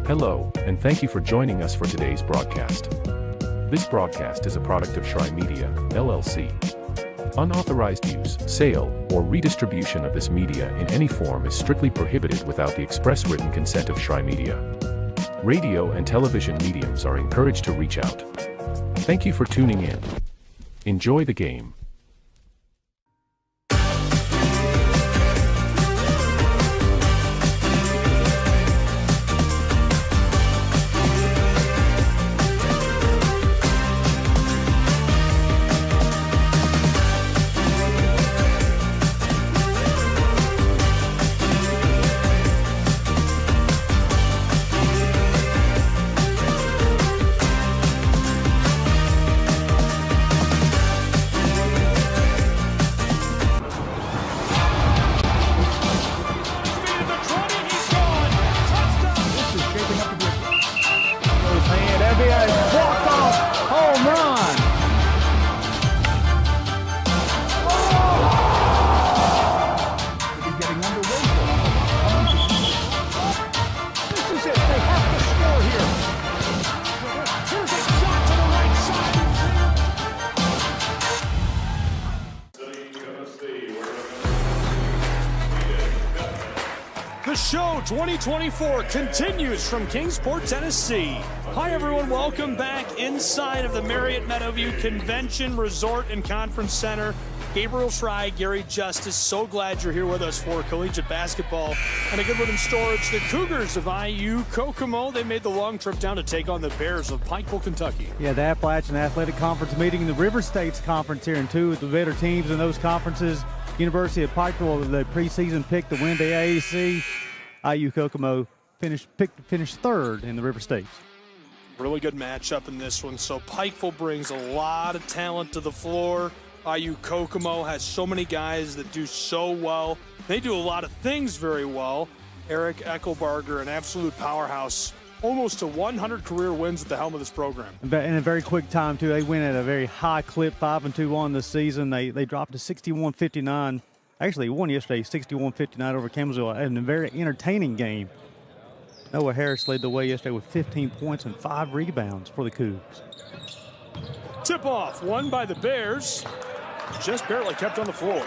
Hello, and thank you for joining us for today's broadcast. This broadcast is a product of Shry Media, LLC. Unauthorized use, sale, or redistribution of this media in any form is strictly prohibited without the express written consent of Shry Media. Radio and television mediums are encouraged to reach out. Thank you for tuning in. Enjoy the game. The show 2024 continues from Kingsport, Tennessee. Hi, everyone. Welcome back inside of the Marriott Meadowview Convention Resort and Conference Center. Gabriel Shry, Gary Justice, so glad you're here with us for collegiate basketball. And a good one in store, it's the Cougars of IU Kokomo. They made the long trip down to take on the Bears of Pikeville, Kentucky. Yeah, the Appalachian Athletic Conference meeting the River States Conference here, and two of the better teams in those conferences. University of Pikeville, the preseason pick to win the AAC. IU Kokomo finished third in the River States. Really good matchup in this one. So Pikeville brings a lot of talent to the floor. IU Kokomo has so many guys that do so well. They do a lot of things very well. Eric Eckelbarger, an absolute powerhouse, almost to 100 career wins at the helm of this program. In a very quick time, too. They win at a very high clip, 5-2 this season. They dropped to 61-59. Actually, won yesterday, 61-59 over Campbellsville, in a very entertaining game. Noah Harris led the way yesterday with 15 points and 5 rebounds for the Cougs. Tip-off, won by the Bears. Just barely kept on the floor.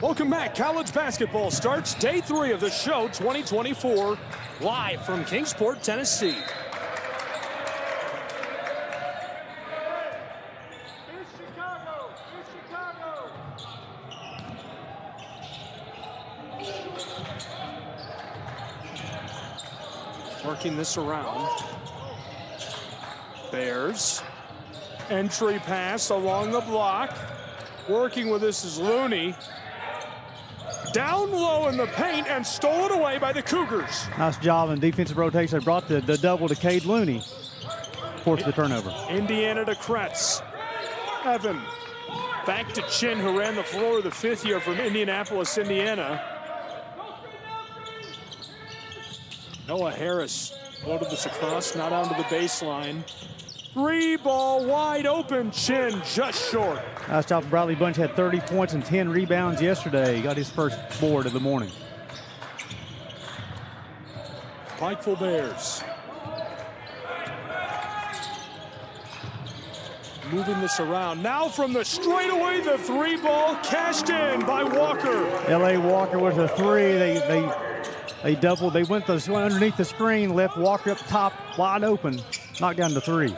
Welcome back. College basketball starts day 3 of the show 2024, live from Kingsport, Tennessee. Working this around. Bears. Entry pass along the block. Working with this is Looney. Down low in the paint and stolen away by the Cougars. Nice job in defensive rotation. They brought the double to Cade Looney. Forced the turnover. Indiana to Kretz. Evan. Back to Chin, who ran the floor, the 5th year from Indianapolis, Indiana. Noah Harris loaded this across, not onto the baseline. 3 ball wide open, Chin just short. Nice job. Bradley Bunch had 30 points and 10 rebounds yesterday. He got his first board of the morning. Pikeville Bears. Moving this around. Now from the straightaway, the 3 ball cashed in by Walker. L.A. Walker with a 3. They doubled. They went underneath the screen, left Walker up top, wide open, knocked down to 3.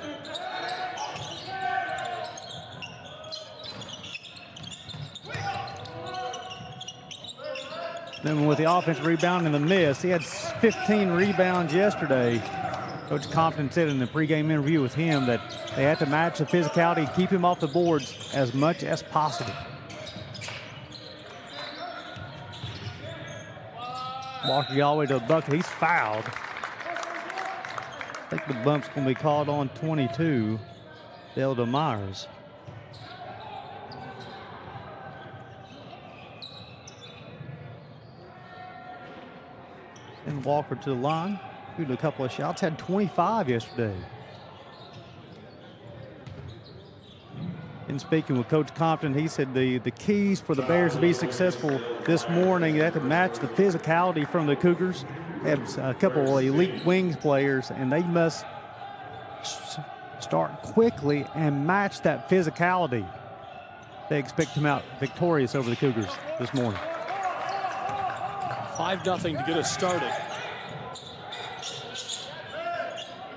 Then with the offensive rebound and the miss, he had 15 rebounds yesterday. Coach Compton said in the pregame interview with him that they had to match the physicality, keep him off the boards as much as possible. Walker all the way to the bucket. He's fouled. I think the bump's going to be called on 22, Delta Myers. And Walker to the line. Shooting a couple of shots. Had 25 yesterday. In speaking with Coach Compton, he said the keys for the Bears to be successful this morning, they have to match the physicality from the Cougars. They have a couple of elite wings players, and they must start quickly and match that physicality. They expect to come out victorious over the Cougars this morning. 5-0 to get us started.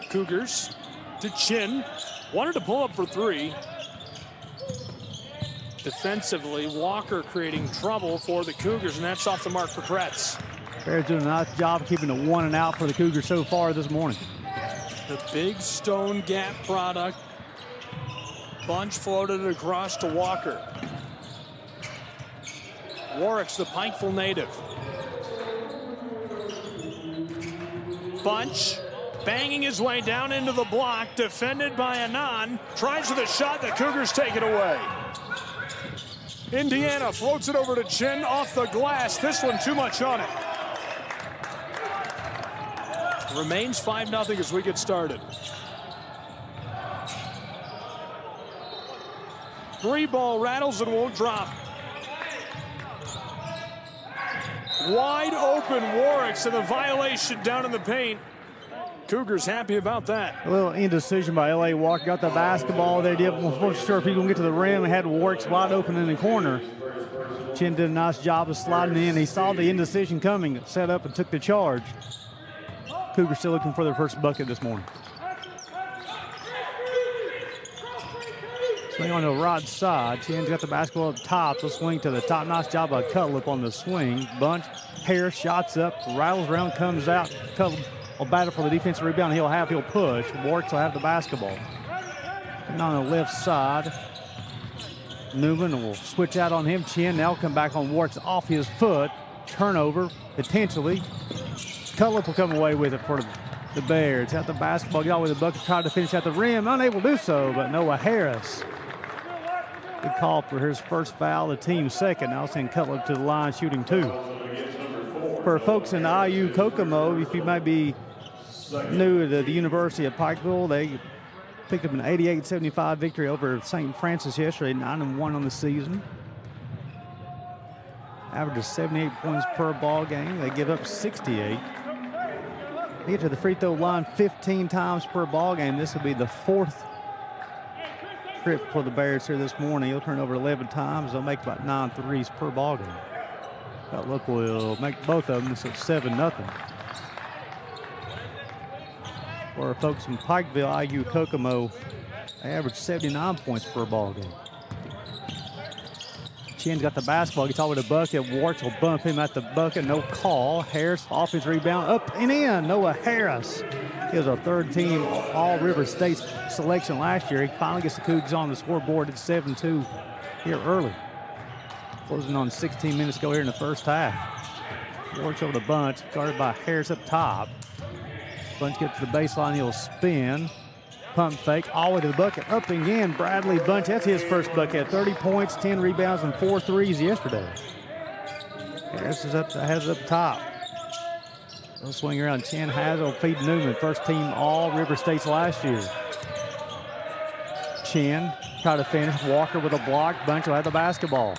Cougars to Chin. Wanted to pull up for three. Defensively, Walker creating trouble for the Cougars, and that's off the mark for Kretz. Bears doing a nice job of keeping the 1 and out for the Cougars so far this morning. The big stone gap product. Bunch floated it across to Walker. Warwick's the Pikeville native. Bunch banging his way down into the block, defended by Anand. Tries with a shot, the Cougars take it away. Indiana floats it over to Chin off the glass. This one too much on it. Remains 5-0 as we get started. 3-ball rattles and won't drop. Wide open Warwick's, and the violation down in the paint. Cougars happy about that. A little indecision by L.A. Walker. Got the basketball there. Wasn't sure if he was going to get to the rim. He had Warwick's wide open in the corner. Chin did a nice job of sliding in. He saw the indecision coming, set up and took the charge. Cougars still looking for their first bucket this morning. Swing on the right side. Chin's got the basketball up top. So swing to the top. Nice job by Cutlip on the swing. Bunch, Harris shots up, rattles around, comes out. Cutlip will battle for the defensive rebound. He'll push. Warwick will have the basketball. And on the left side, Newman will switch out on him. Chin now come back on Warwick's off his foot. Turnover, potentially. Cutlip will come away with it for the Bears. Out the basketball, get all the way to the bucket, tried to finish at the rim. Unable to do so, but Noah Harris. Good call for his first foul, the team's second. Now send Cutlip to the line, shooting 2. For folks in IU Kokomo, if you might be new to the University of Pikeville, they picked up an 88-75 victory over St. Francis yesterday, 9-1 on the season. Averages 78 points per ball game. They give up 68. They get to the free throw line 15 times per ball game. This will be the 4th trip for the Bears here this morning. He'll turn over 11 times. They'll make about 9 threes per ball game. Look, will make both of them, so it's 7-0. For folks in Pikeville, IU Kokomo, they average 79 points per ball game. Chin's got the basketball, gets all the way to the bucket. Warts will bump him at the bucket, no call. Harris off his rebound, up and in. Noah Harris. He was our 3rd team All River State selection last year. He finally gets the Cougs on the scoreboard at 7-2 here early. Closing on 16 minutes to go here in the first half. Warts over the Bunch, guarded by Harris up top. Bunch gets to the baseline, he'll spin. Pump fake, all the way to the bucket. Up again, Bradley Bunch. That's his first bucket. 30 points, 10 rebounds, and 4 threes yesterday. Harris has it up top. They'll swing around. Chin has will feed Newman. First team All River States last year. Chin try to finish. Walker with a block. Bunch will have the basketball.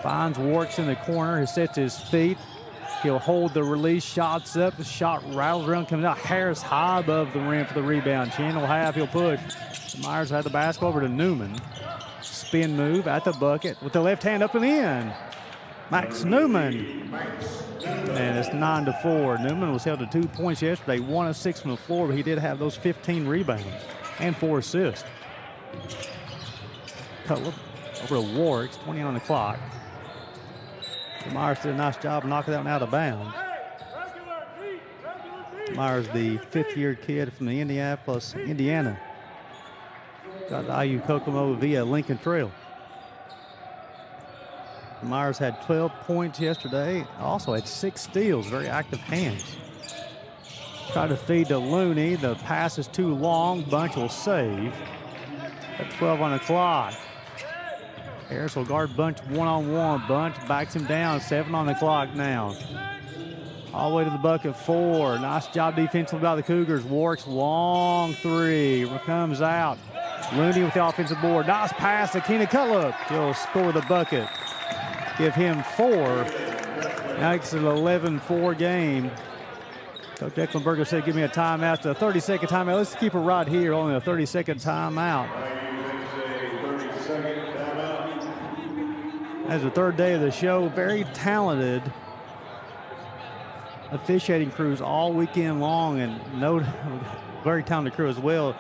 Finds Warts in the corner. He sets his feet. He'll hold the release, shots up, the shot rattles around, comes out. Harris high above the rim for the rebound. Chin will have, he'll push. Myers had the basketball over to Newman. Spin move at the bucket with the left hand up and in. Max Newman. And it's 9-4. Newman was held to 2 points yesterday, 1 of 6 from the floor, but he did have those 15 rebounds and 4 assists. Cutlip over to Warwick, 20 on the clock. Myers did a nice job of knocking that one out of bounds. Myers, the 5th-year kid from the Indianapolis, Indiana. Got to IU Kokomo via Lincoln Trail. Myers had 12 points yesterday. Also had 6 steals, very active hands. Tried to feed to Looney. The pass is too long. Bunch will save. At 12 on the clock. Harris will guard Bunch one-on-one. Bunch backs him down. 7 on the clock now. All the way to the bucket, 4. Nice job defensively by the Cougars. Warwick's long 3. Comes out. Looney with the offensive board. Nice pass to Keenan Cutlip. He'll score the bucket. Give him 4. Now it's an 11-4 game. Coach Ecklenberger said, give me a timeout. It's a 30-second timeout. Let's keep it right here, only a 30-second timeout. As the third day of the show, very talented officiating crews all weekend long, and very talented crew as well.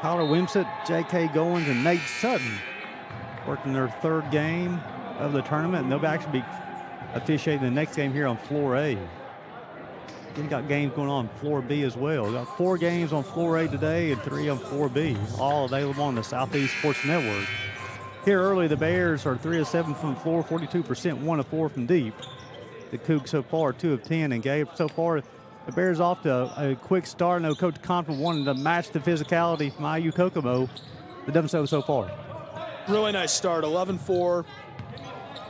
Tyler Wimsett, J.K. Goins, and Nate Sutton working their third game of the tournament, and they'll actually be officiating the next game here on Floor A. We've got games going on Floor B as well. We've got 4 games on Floor A today and 3 on Floor B, all available on the Southeast Sports Network. Here early, the Bears are 3 of 7 from the floor, 42%, 1 of 4 from deep. The Cougs so far 2 of 10, and Gabe, so far the Bears off to a quick start. No, Coach Conklin wanted to match the physicality from IU Kokomo. They've done so far. Really nice start, 11-4.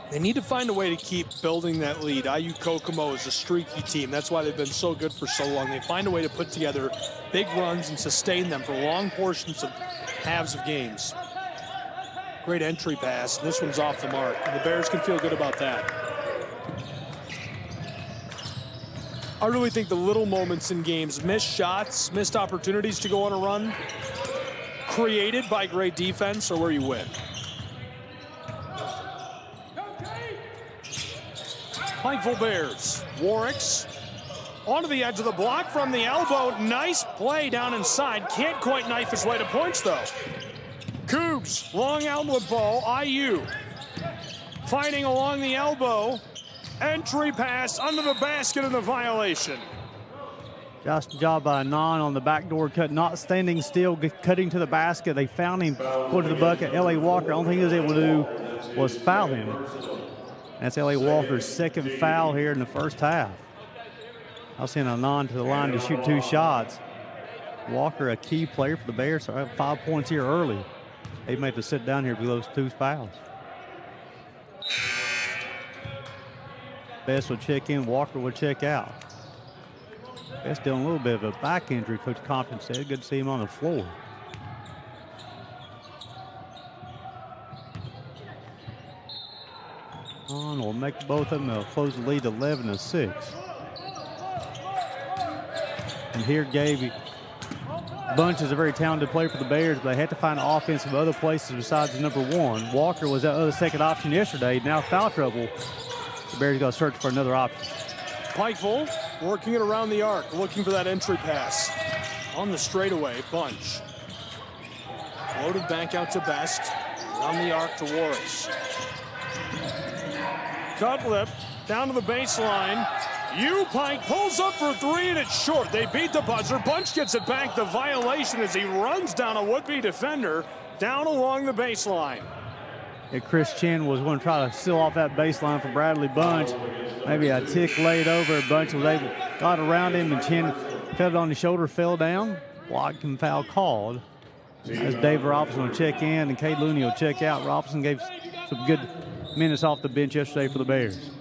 They need to find a way to keep building that lead. IU Kokomo is a streaky team. That's why they've been so good for so long. They find a way to put together big runs and sustain them for long portions of halves of games. Great entry pass. This one's off the mark. The Bears can feel good about that. I really think the little moments in games, missed shots, missed opportunities to go on a run, created by great defense, are where you win. Pikeville Bears. Warwicks onto the edge of the block from the elbow. Nice play down inside. Can't quite knife his way to points, though. Cougs, long outlet ball. IU fighting along the elbow. Entry pass under the basket and the violation. Just job by Anon on the backdoor cut, not standing still, cutting to the basket. They found him, go to the bucket. L.A. Walker, only thing he was able to do was foul him. That's L.A. Walker's second foul here in the first half. I'll send Anon to the line to shoot 2 shots. Walker, a key player for the Bears, so I have 5 points here early. They made to sit down here with those 2 fouls. Best will check in, Walker will check out. Best dealing a little bit of a back injury, Coach Compton said. Good to see him on the floor. On will make both of them. They'll close the lead 11-6. And here, Gabe Bunch is a very talented player for the Bears, but they had to find offense from other places besides the number 1. Walker was that other second option yesterday. Now foul trouble. The Bears got to search for another option. Pikeville working it around the arc, looking for that entry pass. On the straightaway, Bunch. Floated back out to Best. On the arc to Warris. Cutlip down to the baseline. Pike pulls up for 3 and it's short. They beat the buzzer. Bunch gets it back. The violation as he runs down a would-be defender down along the baseline. Yeah, Chris Chin was going to try to seal off that baseline for Bradley Bunch. Maybe a tick laid over. Bunch was able, got around him, and Chin fell on his shoulder, fell down. Block and foul called. As Dave Robinson will check in and Cade Looney will check out. Robinson gave some good minutes off the bench yesterday for the Bears.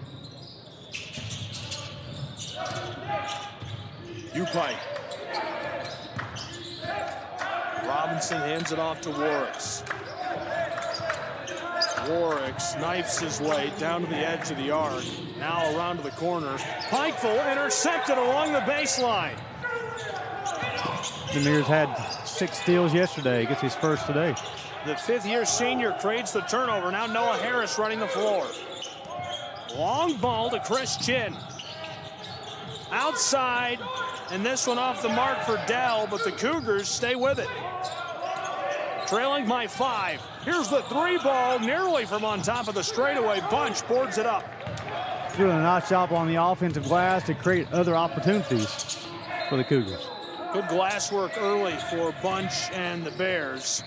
Pike. Robinson hands it off to Warwicks. Warwicks knifes his way down to the edge of the arc. Now around to the corner. Pikeville intercepted along the baseline. Demir's had 6 steals yesterday. Gets his first today. The 5th-year senior creates the turnover. Now Noah Harris running the floor. Long ball to Chris Chin. Outside, and this one off the mark for Dell, but the Cougars stay with it. Trailing by 5. Here's the 3 ball, nearly from on top of the straightaway. Bunch boards it up. Doing a nice job on the offensive glass to create other opportunities for the Cougars. Good glass work early for Bunch and the Bears.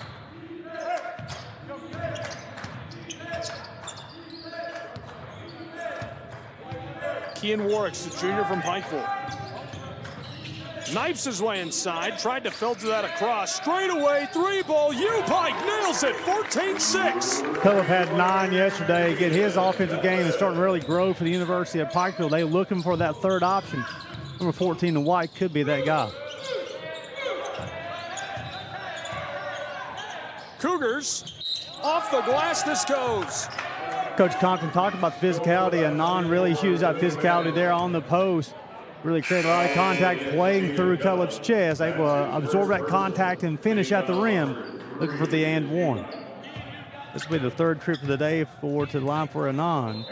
Kean Warwicks, the junior from Pikeville. Knifes his way inside, tried to filter that across. Straight away, 3 ball, Pike nails it, 14-6. Phillip had 9 yesterday. Get his offensive game and starting to really grow for the University of Pikeville. They're looking for that third option. Number 14, the White, could be that guy. Cougars, off the glass this goes. Coach Compton talked about the physicality, and Non really shoots out physicality there on the post. Really created a lot of contact playing through Caleb's chest, able to absorb that contact and finish at the rim, looking for the and one. This will be the third trip of the day to the line for Anand.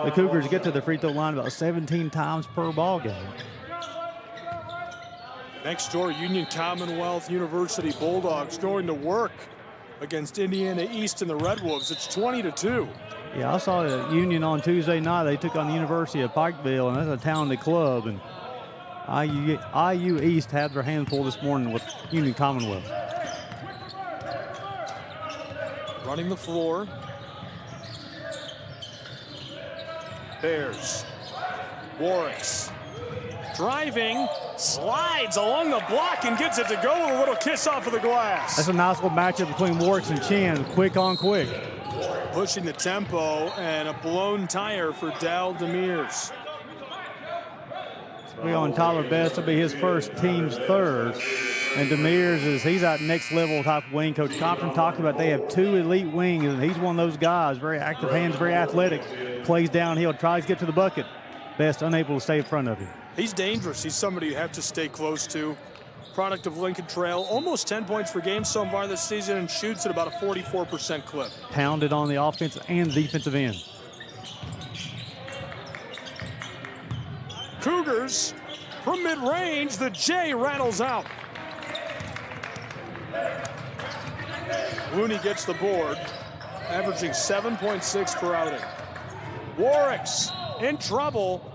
The Cougars get to the free throw line about 17 times per ball game. Next door, Union Commonwealth University Bulldogs going to work against Indiana East and the Red Wolves. It's 20-2. Yeah, I saw the Union on Tuesday night. They took on the University of Pikeville, and that's a talented club. And IU East had their hands full this morning with Union Commonwealth. Running the floor. Bears. Warricks. Driving, slides along the block and gets it to go with a little kiss off of the glass. That's a nice little matchup between Warricks and Chin, quick on quick. Pushing the tempo, and a blown tire for Dal Demirs. Be on Tyler Best. Will be his first, team's third. And Demirs he's that next level type of wing. Coach Compton talked about they have two elite wings, and he's one of those guys, very active hands, very athletic, plays downhill, tries to get to the bucket. Best unable to stay in front of him. He's dangerous. He's somebody you have to stay close to. Product of Lincoln Trail, almost 10 points per game so far this season, and shoots at about a 44% clip. Pounded on the offensive and defensive end. Cougars from mid-range, the J rattles out. Looney gets the board, averaging 7.6 per outing. Warricks in trouble,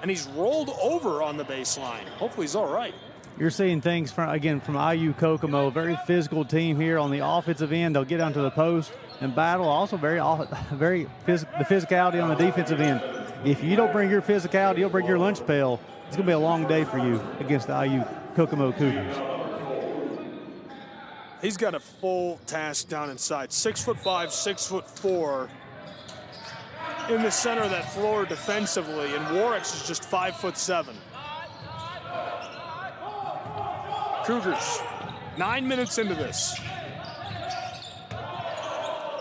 and he's rolled over on the baseline. Hopefully he's all right. You're seeing things from IU Kokomo, a very physical team here on the offensive end. They'll get onto the post and battle. Also the physicality on the defensive end. If you don't bring your physicality, you'll bring your lunch pail. It's going to be a long day for you against the IU Kokomo Cougars. He's got a full task down inside. 6'5", 6'4". In the center of that floor defensively, and Warricks is just 5'7". Cougars, 9 minutes into this.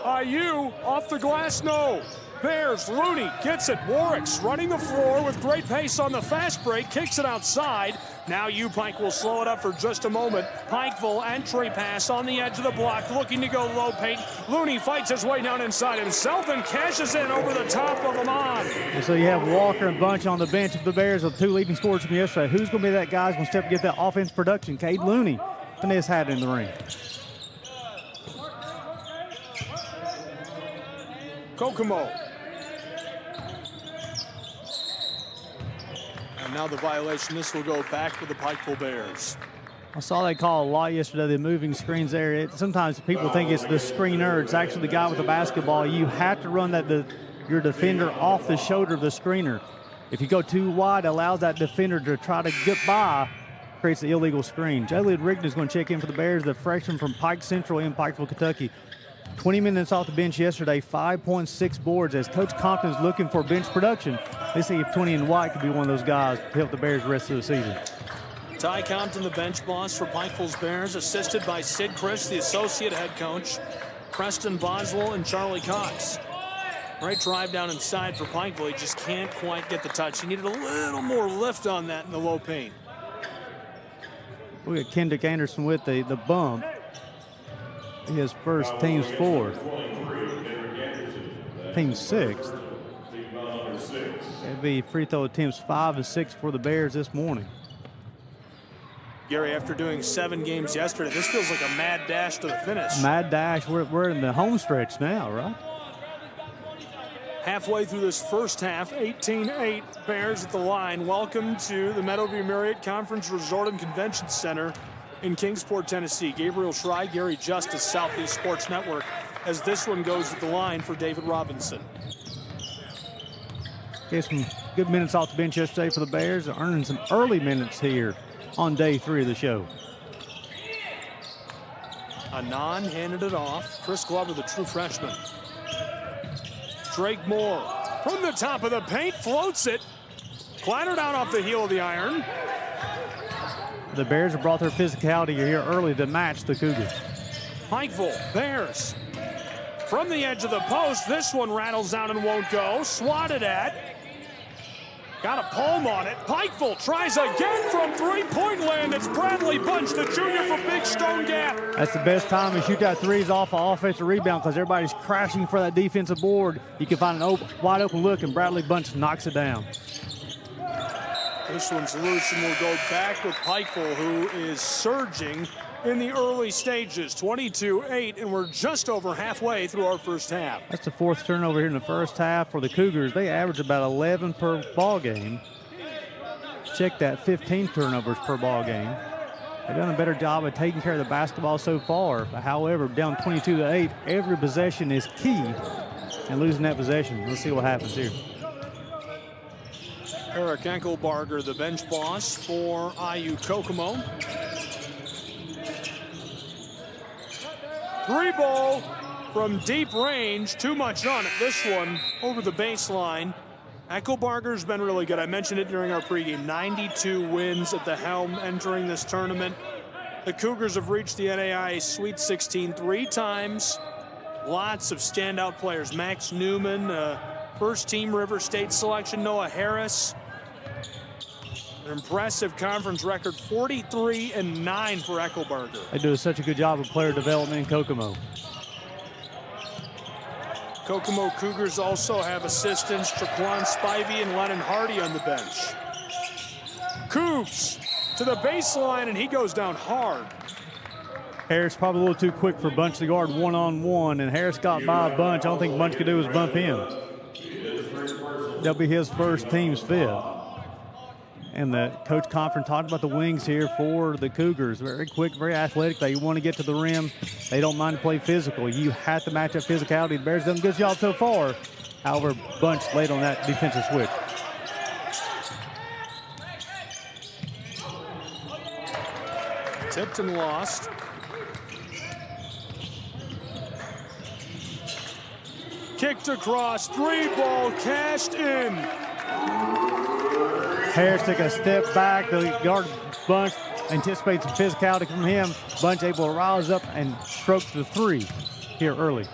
IU off the glass, no. Bears, Looney gets it. Warricks running the floor with great pace on the fast break, kicks it outside. Now Pike will slow it up for just a moment. Pikeville entry pass on the edge of the block, looking to go low paint. Looney fights his way down inside himself and cashes in over the top of Amon. And so you have Walker and Bunch on the bench of the Bears with two leading scorers from yesterday. Who's going to be that guy who's going to step and get that offense production? Cade Looney, finesse hat in the ring. Kokomo. And now the violation. This will go back to the Pikeville Bears. I saw they call a lot yesterday, the moving screens there. Sometimes people think it's the screener. It's actually the guy with the basketball. You have to run your defender off the shoulder of the screener. If you go too wide, it allows that defender to try to get by, creates the illegal screen. Jalen Rigdon is going to check in for the Bears, the freshman from Pike Central in Pikeville, Kentucky. 20 minutes off the bench yesterday, 5.6 boards. As Coach Compton's looking for bench production, they see if 20 and White could be one of those guys to help the Bears the rest of the season. Ty Compton, the bench boss for Pikeville's Bears, assisted by Sid Chris, the associate head coach, Preston Boswell, and Charlie Cox. Right drive down inside for Pikeville. He just can't quite get the touch. He needed a little more lift on that in the low paint. We got Kendrick Anderson with the bump. His first, team's fourth. Team's sixth. It'd be free throw attempts 5 and 6 for the Bears this morning. Gary, after doing 7 games yesterday, this feels like a mad dash to the finish. Mad dash. We're in the home stretch now, right? Halfway through this first half, 18-8 Bears at the line. Welcome to the Meadowview Marriott Conference Resort and Convention Center in Kingsport, Tennessee. Gabriel Schrei, Gary Justice, Southeast Sports Network, as this one goes at the line for David Robinson. Get some good minutes off the bench yesterday for the Bears, earning some early minutes here on day 3 of the show. Anand handed it off. Chris Glover, the true freshman. Drake Moore from the top of the paint, floats it. Clattered out off the heel of the iron. The Bears have brought their physicality here early to match the Cougars. Pikeville, Bears. From the edge of the post, this one rattles down and won't go. Swatted at. Got a palm on it. Pikeville tries again from three-point land. It's Bradley Bunch, the junior from Big Stone Gap. That's the best time to shoot that threes off an offensive rebound because everybody's crashing for that defensive board. You can find an wide open look, and Bradley Bunch knocks it down. This one's loose, and we'll go back with Pikeville, who is surging in the early stages. 22-8, and we're just over halfway through our first half. That's the fourth turnover here in the first half for the Cougars. They average about 11 per ball game. Check that, 15 turnovers per ball game. They've done a better job of taking care of the basketball so far. However, down 22-8, every possession is key in losing that possession. Let's see what happens here. Eric Enkelbarger, the bench boss for IU Kokomo. Three ball from deep range. Too much on it. This one over the baseline. Enkelbarger's been really good. I mentioned it during our pregame. 92 wins at the helm entering this tournament. The Cougars have reached the NAIA Sweet 16 3 times. Lots of standout players. Max Newman, first team River State selection. Noah Harris. An impressive conference record, 43-9 for Enkelbarger. They do such a good job of player development in Kokomo. Kokomo Cougars also have assistants Traquan Spivey and Lennon Hardy on the bench. Cougs to the baseline, and he goes down hard. Harris probably a little too quick for Bunch to guard one-on-one, and Harris got by a Bunch. All I think Bunch could do is bump him. That'll be his first team's fifth. And the coach Conference talked about the wings here for the Cougars. Very quick, very athletic. They want to get to the rim. They don't mind to play physical. You have to match up physicality. The Bears done a good job so far. However, Bunch late on that defensive switch. Tipped and lost. Kicked across, three ball cashed in. Harris took a step back. The guard Bunch anticipates some physicality from him. Bunch able to rise up and stroke the three here early.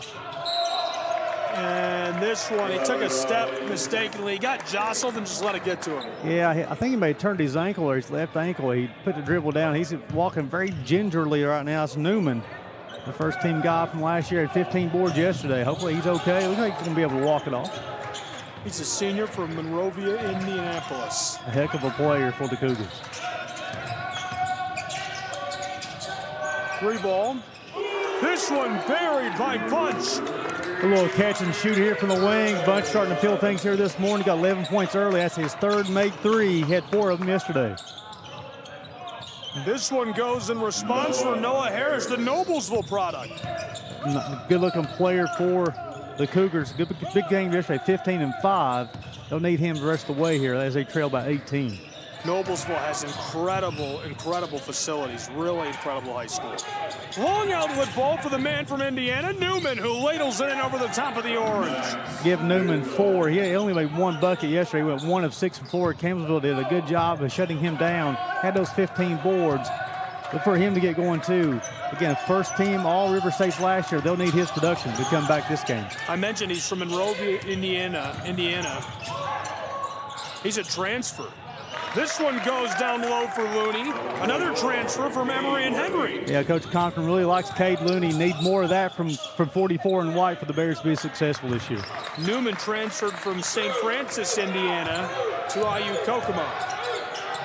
And this one, he took a step mistakenly. He got jostled and just let it get to him. Yeah, I think he may have turned his ankle or his left ankle. He put the dribble down. He's walking very gingerly right now. It's Newman, the first team guy from last year, had 15 boards yesterday. Hopefully he's okay. Looks like he's going to be able to walk it off. He's a senior from Monrovia, Indianapolis. A heck of a player for the Cougars. Three ball. This one buried by Bunch. A little catch and shoot here from the wing. Bunch starting to feel things here this morning. Got 11 points early. That's his third make three. He had 4 of them yesterday. This one goes in response for Noah Harris, the Noblesville product. Good looking player for the Cougars. Good big game yesterday, 15-5. They'll need him the rest of the way here as they trail by 18. Noblesville has incredible facilities. Really incredible high school. Long outlet ball for the man from Indiana, Newman, who ladles it in over the top of the orange. Give Newman 4. He only made 1 bucket yesterday. He went 1 of 6 from 4. Campbellsville did a good job of shutting him down. Had those 15 boards. But for him to get going too, again, first team all River States last year, they'll need his production to come back this game. I mentioned he's from Monrovia, Indiana. He's a transfer. This one goes down low for Looney. Another transfer from Emory and Henry. Yeah, Coach Conklin really likes Cade Looney. Need more of that from 44 and white for the Bears to be successful this year. Newman transferred from St. Francis, Indiana to IU Kokomo.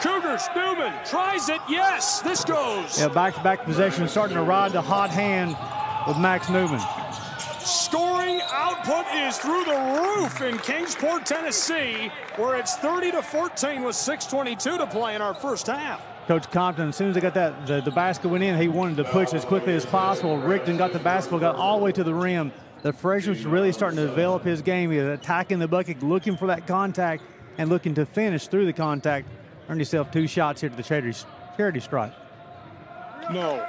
Cougars, Newman tries it. Yes, this goes. Yeah, back-to-back possession, starting to ride the hot hand with Max Newman. Scoring output is through the roof in Kingsport, Tennessee, where it's 30-14 with 6:22 to play in our first half. Coach Compton, as soon as they got that, the basket went in, he wanted to push as quickly as possible. Rigdon got the basketball, got all the way to the rim. The freshman's really starting to develop his game. He's attacking the bucket, looking for that contact, and looking to finish through the contact. Earned yourself 2 shots here to the charity stripe. No.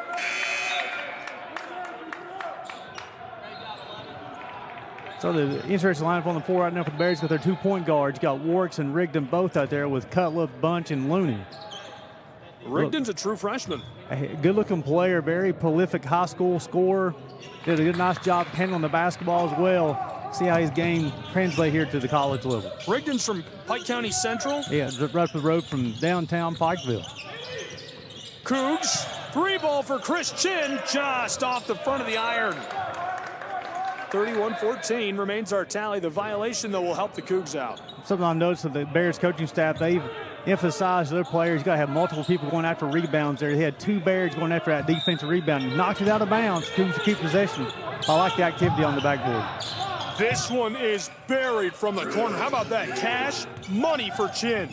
So the interesting lineup on the floor right now for the Bears with their 2-point guards. You got Warks and Rigdon both out there with Cutler, Bunch, and Looney. Rigdon's a true freshman. A good-looking player, very prolific high school scorer. Did a good, nice job handling the basketball as well. See how his game translates here to the college level. Rigdon's from Pike County Central. Yeah, right up the road from downtown Pikeville. Cougs, 3-ball for Chris Chin, just off the front of the iron. 31-14 remains our tally. The violation, though, will help the Cougs out. Something I've noticed with the Bears coaching staff, they've emphasized their players. You got to have multiple people going after rebounds there. They had 2 Bears going after that defensive rebound. Knocked it out of bounds. Cougs to keep possession. I like the activity on the backboard. This one is buried from the corner. How about that? Cash money for Chin.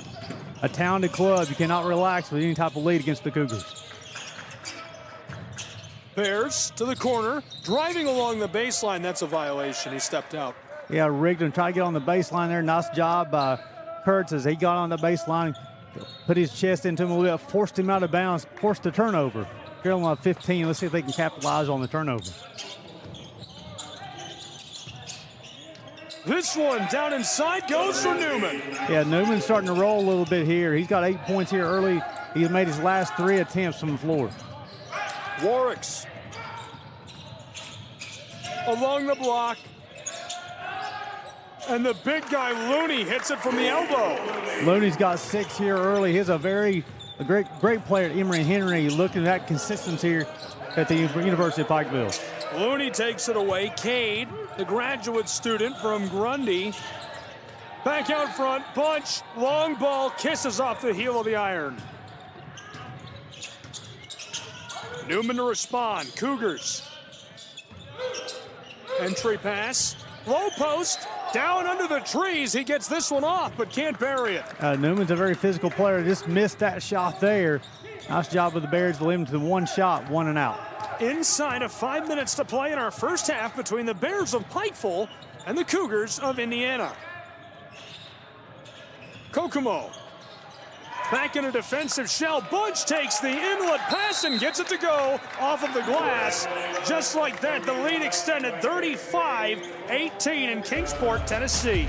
A talented club. You cannot relax with any type of lead against the Cougars. Bears to the corner, driving along the baseline. That's a violation. He stepped out. Yeah, Rigdon tried to get on the baseline there. Nice job by Kurtz as he got on the baseline, put his chest into him a little bit, forced him out of bounds, forced the turnover. Carolina 15. Let's see if they can capitalize on the turnover. This one down inside goes for Newman. Yeah, Newman's starting to roll a little bit here. He's got 8 points here early. He's made his last 3 attempts from the floor. Warwicks along the block. And the big guy, Looney, hits it from the elbow. Looney's got 6 here early. He's a great player, Emory Henry, looking at that consistency here at the University of Pikeville. Looney takes it away. Cade, the graduate student from Grundy. Back out front, punch, long ball, kisses off the heel of the iron. Newman to respond, Cougars. Entry pass, low post, down under the trees. He gets this one off, but can't bury it. Newman's a very physical player. Just missed that shot there. Nice job with the Bears to limit to 1 shot, 1 and out. Inside of 5 minutes to play in our first half between the Bears of Pikeville and the Cougars of Indiana. Kokomo back in a defensive shell. Bunch takes the inlet pass and gets it to go off of the glass. Just like that, the lead extended 35-18 in Kingsport, Tennessee.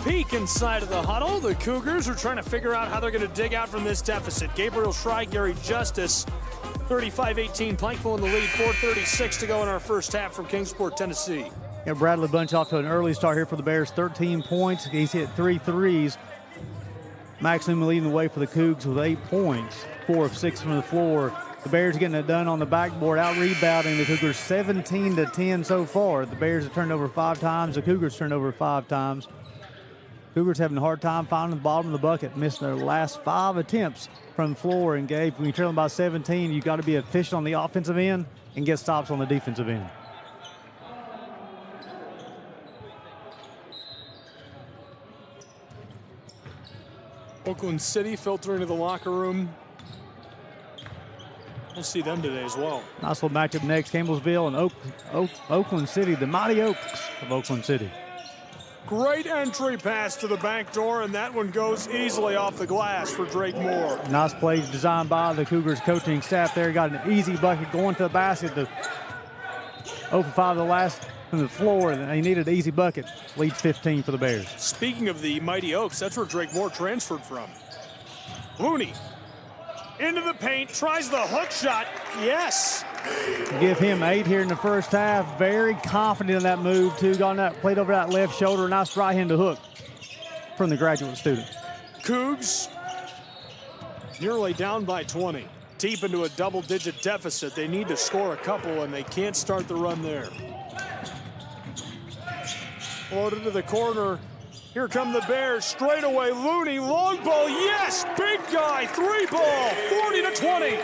Peek inside of the huddle. The Cougars are trying to figure out how they're going to dig out from this deficit. Gabriel Schrei, Gary Justice, 35-18. Pikeville in the lead, 4:36 to go in our first half from Kingsport, Tennessee. Yeah, Bradley Bunch off to an early start here for the Bears. 13 points. He's hit 3 threes. Max Newman leading the way for the Cougs with 8 points, 4 of 6 from the floor. The Bears getting it done on the backboard, out rebounding the Cougars 17-10 so far. The Bears have turned over 5 times. The Cougars turned over 5 times. Cougars having a hard time finding the bottom of the bucket, missing their last 5 attempts from the floor. And Gabe, when you're trailing by 17, you've got to be efficient on the offensive end and get stops on the defensive end. Oakland City filtering into the locker room. We'll see them today as well. Nice little matchup next. Campbellsville and Oakland City, the Mighty Oaks of Oakland City. Great entry pass to the back door, and that one goes easily off the glass for Drake Moore. Nice play designed by the Cougars coaching staff there. Got an easy bucket going to the basket. 0 for 5 the last from the floor, and they needed an easy bucket. Leads 15 for the Bears. Speaking of the Mighty Oaks, that's where Drake Moore transferred from. Looney into the paint, tries the hook shot. Yes. Give him 8 here in the first half. Very confident in that move, too. Got that, played over that left shoulder. Nice right-handed hook from the graduate student. Cougs nearly down by 20. Deep into a double-digit deficit. They need to score a couple, and they can't start the run there. Floated to the corner. Here come the Bears, straight away, Looney, long ball, yes, big guy, 3-ball,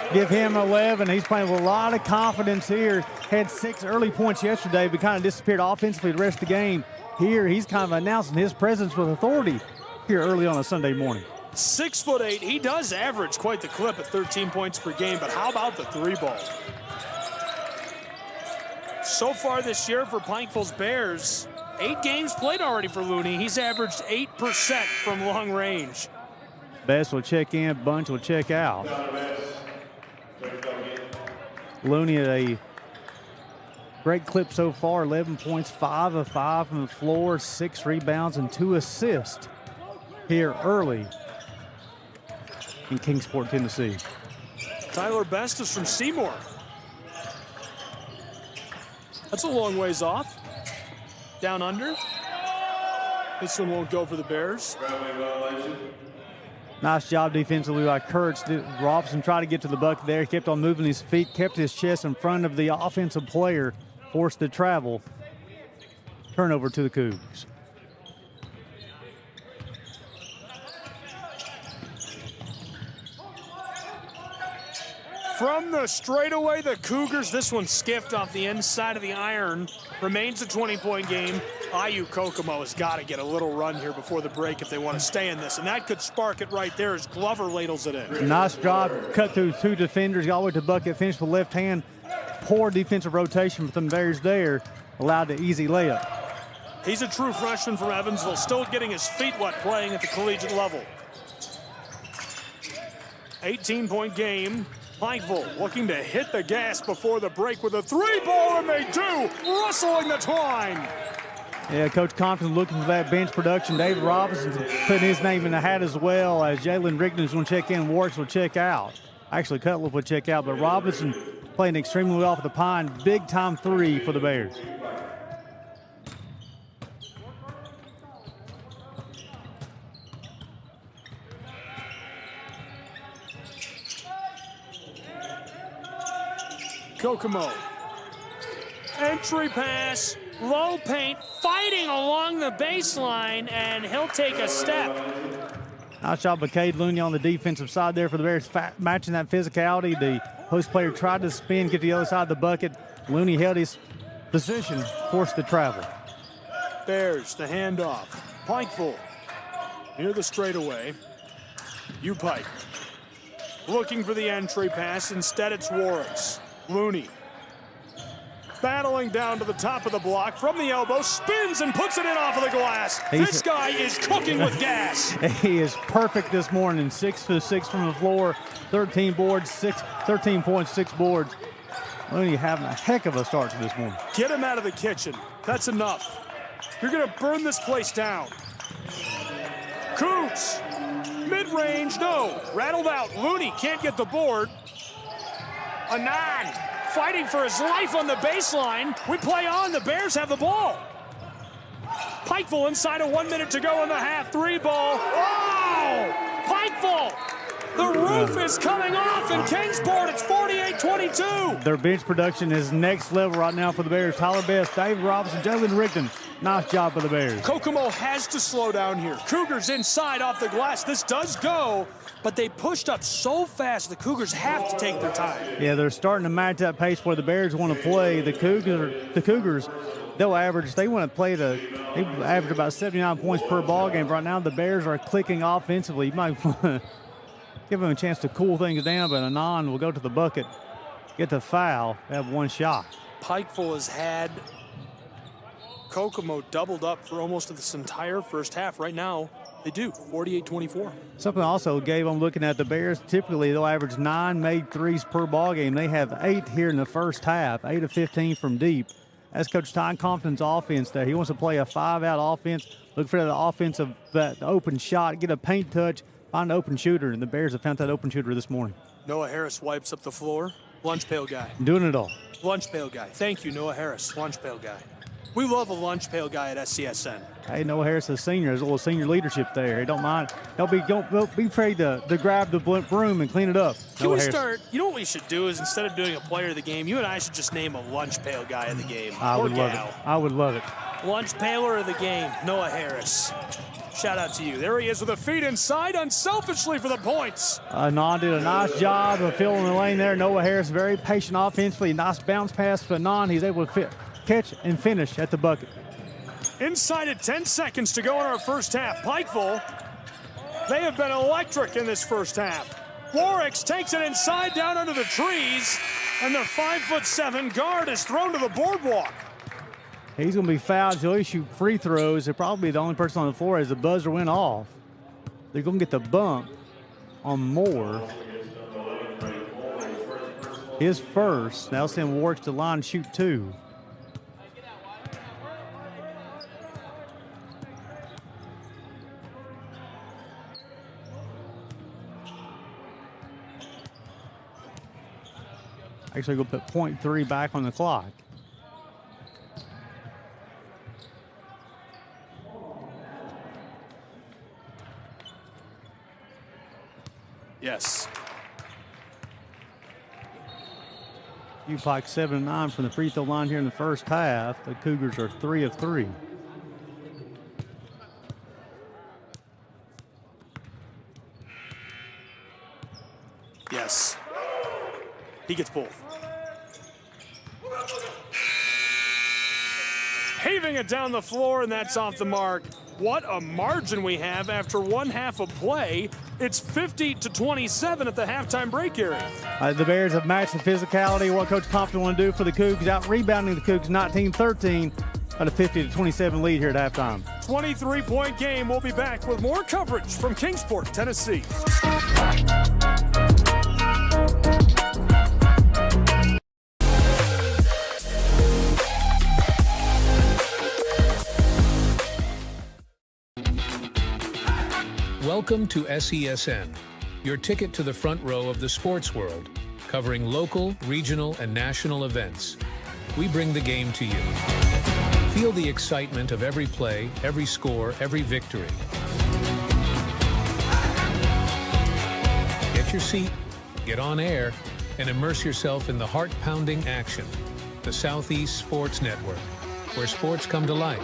40-20. Give him 11. He's playing with a lot of confidence here. Had 6 early points yesterday, but kind of disappeared offensively the rest of the game. Here, he's kind of announcing his presence with authority here early on a Sunday morning. 6'8", he does average quite the clip at 13 points per game, but how about the 3-ball? So far this year for Pikeville's Bears, 8 games played already for Looney. He's averaged 8% from long range. Best will check in, Bunch will check out. Looney at a great clip so far, 11 points, 5 of 5 from the floor, 6 rebounds and 2 assists here early in Kingsport, Tennessee. Tyler Best is from Seymour. That's a long ways off. Down under. This one won't go for the Bears. Nice job defensively by Kurtz. Robinson tried to get to the bucket there. He kept on moving his feet, kept his chest in front of the offensive player, forced the travel. Turnover to the Cougs. From the straightaway, the Cougars, this one skiffed off the inside of the iron. Remains a 20-point game. IU Kokomo has got to get a little run here before the break if they want to stay in this, and that could spark it right there as Glover ladles it in. Nice job, cut through 2 defenders, got all the way to the bucket, finished with left hand. Poor defensive rotation from the Bears there, allowed the easy layup. He's a true freshman from Evansville, still getting his feet wet playing at the collegiate level. 18-point game. Pikeville looking to hit the gas before the break with a 3-ball, and they do, rustling the twine. Yeah, Coach Compton looking for that bench production. David Robinson putting his name in the hat as well, as Jalen Rigdon's going to check in, Warks will check out. Actually, Cutler will check out, but Robinson playing extremely well off the pine. Big-time 3 for the Bears. Kokomo. Entry pass, low paint, fighting along the baseline, and he'll take a step. Nice job by Cade Looney on the defensive side there for the Bears, matching that physicality. The host player tried to spin, get to the other side of the bucket. Looney held his position, forced the travel. Bears, the handoff. Pikeville near the straightaway. U-Pike looking for the entry pass. Instead, it's Warricks. Looney battling down to the top of the block from the elbow, spins and puts it in off of the glass. This guy is cooking with gas. He is perfect this morning. 6 for 6 from the floor, 13 boards, 13 points, 6 boards. Looney having a heck of a start to this morning. Get him out of the kitchen. That's enough. You're going to burn this place down. Cougs, mid-range, no. Rattled out. Looney can't get the board. Anand fighting for his life on the baseline. We play on. The Bears have the ball. Pikeville inside of 1 minute to go in the half. 3-ball. Oh! Pikeville! The roof is coming off in Kingsport. It's 48-22. Their bench production is next level right now for the Bears. Tyler Best, David Robinson, Jalen Rigdon. Nice job for the Bears. Kokomo has to slow down here. Cougars inside off the glass. This does go, but they pushed up so fast the Cougars have to take their time. Yeah, they're starting to match that pace where the Bears want to play. The Cougars, they'll average, they want to play they average about 79 points per ball game. Right now the Bears are clicking offensively. You might give them a chance to cool things down, but Anand will go to the bucket, get the foul, have 1 shot. Pikeville has had Kokomo doubled up for almost this entire first half. Right now, they do, 48-24. Something also gave them looking at the Bears, typically they'll average 9 made threes per ball game. They have 8 here in the first half, 8 of 15 from deep. That's Coach Ty Compton's offense there. He wants to play a 5-out offense, look for that open shot, get a paint touch, find an open shooter, and the Bears have found that open shooter this morning. Noah Harris wipes up the floor. Lunch pail guy. Doing it all. Lunch pail guy. Thank you, Noah Harris. Lunch pail guy. We love a lunch pail guy at SCSN. Hey, Noah Harris is a senior. There's a little senior leadership there. He don't mind. Don't be afraid to grab the broom and clean it up. Can we start? You know what we should do is instead of doing a player of the game, you and I should just name a lunch pail guy of the game. I would love it. I would love it. Lunch paler of the game, Noah Harris. Shout out to you. There he is with a feed inside, unselfishly for the points. Anon did a nice job of filling the lane there. Noah Harris very patient offensively. Nice bounce pass for Anon. He's able to catch and finish at the bucket. Inside at 10 seconds to go in our first half. Pikeville, they have been electric in this first half. Warwicks takes it inside down under the trees, and the 5'7" guard is thrown to the boardwalk. He's going to be fouled. He'll issue free throws. He'll probably be the only person on the floor as the buzzer went off. They're going to get the bump on Moore. His first. That'll send Warwick to the line and shoot 2. Actually, going to put .3 back on the clock. Yes. Pike 7-9 from the free throw line here in the first half. The Cougars are 3 of 3. Yes. He gets both. Having it down the floor, and that's off the mark. What a margin we have after one half of play. It's 50-27 at the halftime break area. The Bears have matched the physicality. What Coach Compton want to do for the Cougs, out rebounding the Cougs 19-13 at a 50-27 lead here at halftime. 23-point game. We'll be back with more coverage from Kingsport, Tennessee. Welcome to SESN, your ticket to the front row of the sports world, covering local, regional, and national events. We bring the game to you. Feel the excitement of every play, every score, every victory. Get your seat, get on air, and immerse yourself in the heart-pounding action. The Southeast Sports Network, where sports come to life.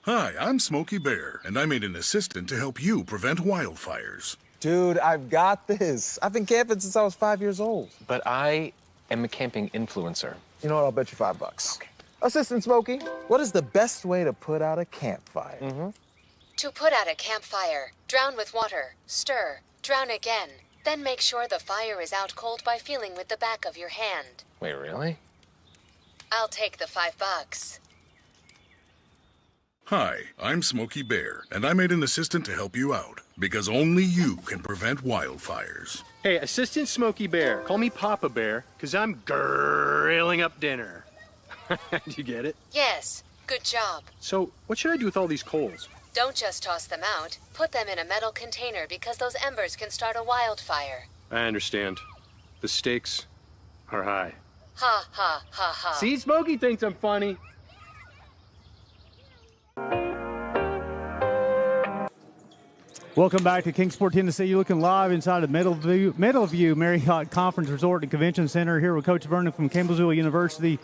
Hi, I'm Smokey Bear, and I made an assistant to help you prevent wildfires. Dude, I've got this. I've been camping since I was 5 years old. But I am a camping influencer. You know what? I'll bet you $5. Okay. Assistant Smokey, what is the best way to put out a campfire? To put out a campfire, drown with water, stir, drown again. Then make sure the fire is out cold by feeling with the back of your hand. Wait, really? I'll take the $5. Hi, I'm Smokey Bear, and I made an assistant to help you out, because only you can prevent wildfires. Hey, Assistant Smokey Bear, call me Papa Bear, because I'm grilling up dinner. Do you get it? Yes, good job. So, what should I do with all these coals? Don't just toss them out. Put them in a metal container because those embers can start a wildfire. I understand. The stakes are high. Ha ha ha ha. See, Smokey thinks I'm funny. Welcome back to Kingsport, Tennessee. You're looking live inside of Meadowview Marriott Conference Resort and Convention Center here with Coach Vernon from Campbellsville University.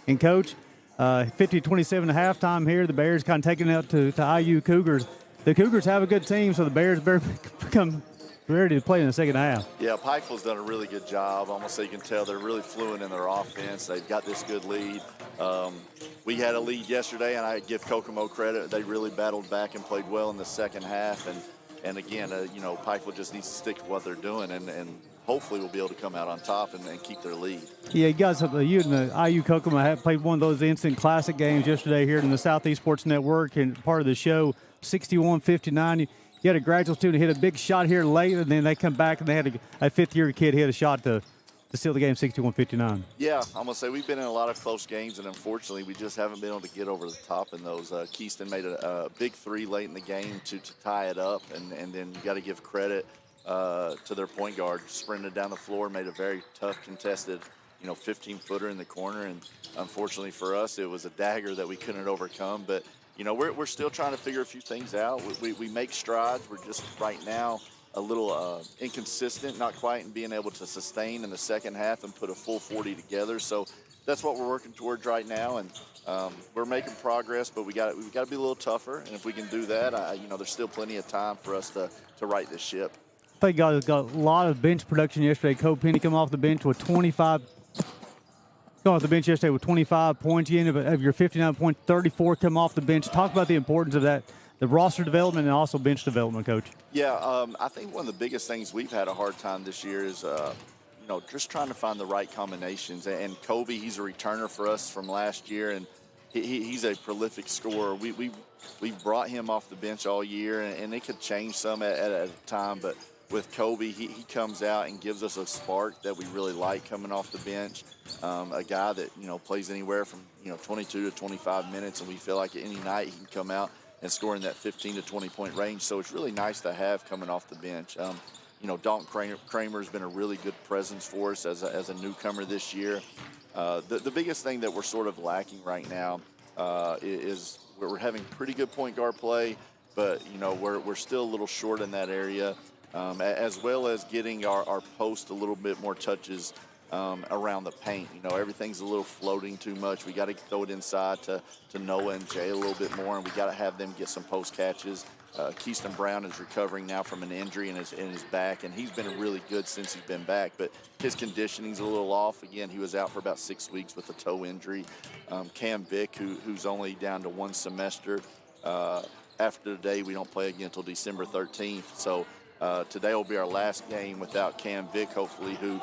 And, Coach, 50-27 at halftime here. The Bears kind of taking it out to IU Cougars. The Cougars have a good team, so the Bears better become ready to play in the second half. Yeah, Pikeville's done a really good job. Almost so you can tell they're really fluent in their offense. They've got this good lead. We had a lead yesterday, and I give Kokomo credit. They really battled back and played well in the second half. And again, Pikeville just needs to stick to what they're doing, and hopefully we'll be able to come out on top and keep their lead. Yeah, you guys, you and the IU Kokomo have played one of those instant classic games yesterday here in the Southeast Sports Network, and part of the show, 61-59. You had a graduate student hit a big shot here late, and then they come back and they had a fifth-year kid hit a shot to seal the game 61-59. Yeah, I'm going to say we've been in a lot of close games, and unfortunately we just haven't been able to get over the top in those. Keyston made a big three late in the game to tie it up, and then you got to give credit to their point guard. Sprinted down the floor, made a very tough contested 15-footer in the corner, and unfortunately for us it was a dagger that we couldn't overcome. But we're still trying to figure a few things out. We make strides. We're just right now a little inconsistent, not quite in being able to sustain in the second half and put a full 40 together. So that's what we're working towards right now, and we're making progress, but we got to be a little tougher. And if we can do that, there's still plenty of time for us to right this ship. I think guys got a lot of bench production yesterday. Cole Penny come off the bench with 25. Going off the bench yesterday with 25 points. You end up of your 59 points, 34 come off the bench. Talk about the importance of that, the roster development and also bench development, Coach. Yeah, I think one of the biggest things we've had a hard time this year is, just trying to find the right combinations. And Kobe, he's a returner for us from last year, and he's a prolific scorer. We've brought him off the bench all year, and it could change some at a time, but with Kobe, he comes out and gives us a spark that we really like coming off the bench. A guy that, plays anywhere from, 22 to 25 minutes, and we feel like any night he can come out and score in that 15 to 20-point range. So it's really nice to have coming off the bench. Dalton Kramer has been a really good presence for us as a newcomer this year. The biggest thing that we're sort of lacking right now is we're having pretty good point guard play, but, we're still a little short in that area. As well as getting our post a little bit more touches around the paint. Everything's a little floating too much. We got to throw it inside to Noah and Jay a little bit more, and we got to have them get some post catches. Keyston Brown is recovering now from an injury in his back, and he's been really good since he's been back, but his conditioning's a little off. Again, he was out for about 6 weeks with a toe injury. Cam Vick, who's only down to one semester. After today, we don't play again until December 13th, so today will be our last game without Cam Vick, hopefully, who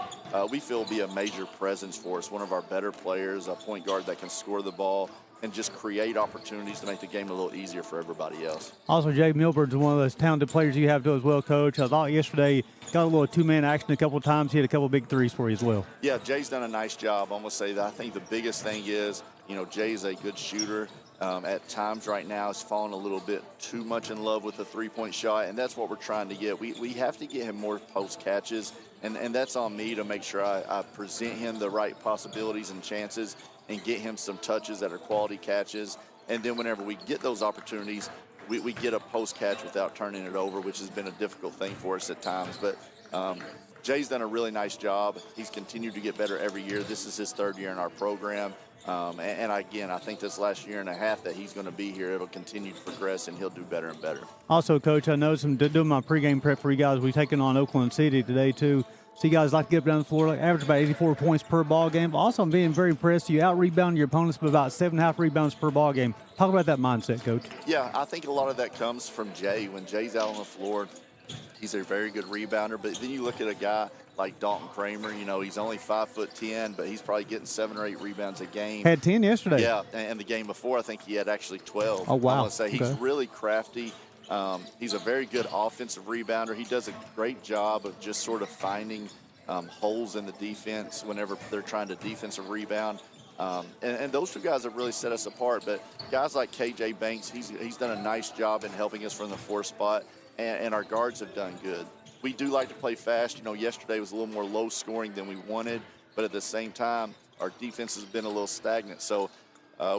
we feel will be a major presence for us, one of our better players, a point guard that can score the ball and just create opportunities to make the game a little easier for everybody else. Also, Jay Milburn's one of those talented players you have too as well, Coach. I thought yesterday got a little two-man action a couple of times. He had a couple of big threes for you as well. Yeah, Jay's done a nice job. I'm going to say that I think the biggest thing is, Jay's a good shooter. At times right now he's fallen a little bit too much in love with the three-point shot, and that's what we're trying to get. We have to get him more post catches, and that's on me to make sure I present him the right possibilities and chances and get him some touches that are quality catches. And then whenever we get those opportunities, we get a post catch without turning it over, which has been a difficult thing for us at times. But Jay's done a really nice job. He's continued to get better every year. This is his third year in our program. And again, I think this last year and a half that he's going to be here, it'll continue to progress, and he'll do better and better. Also, Coach, I know doing my pregame prep for you guys, we're taking on Oakland City today, too. So you guys like to get up down the floor, average about 84 points per ball game. Also, I'm being very impressed. You out-rebound your opponents by about 7.5 rebounds per ball game. Talk about that mindset, Coach. Yeah, I think a lot of that comes from Jay. When Jay's out on the floor, he's a very good rebounder. But then you look at a guy like Dalton Kramer, he's only 5'10", but he's probably getting 7 or 8 rebounds a game. Had 10 yesterday. Yeah, and the game before, I think he had actually 12. Oh, wow. I want to say he's really crafty. He's a very good offensive rebounder. He does a great job of just sort of finding holes in the defense whenever they're trying to defensive rebound. And those two guys have really set us apart. But guys like KJ Banks, he's done a nice job in helping us from the 4 spot, and our guards have done good. we do like to play fast. Yesterday was a little more low scoring than we wanted, but at the same time, our defense has been a little stagnant. So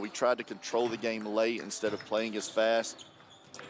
we tried to control the game late instead of playing as fast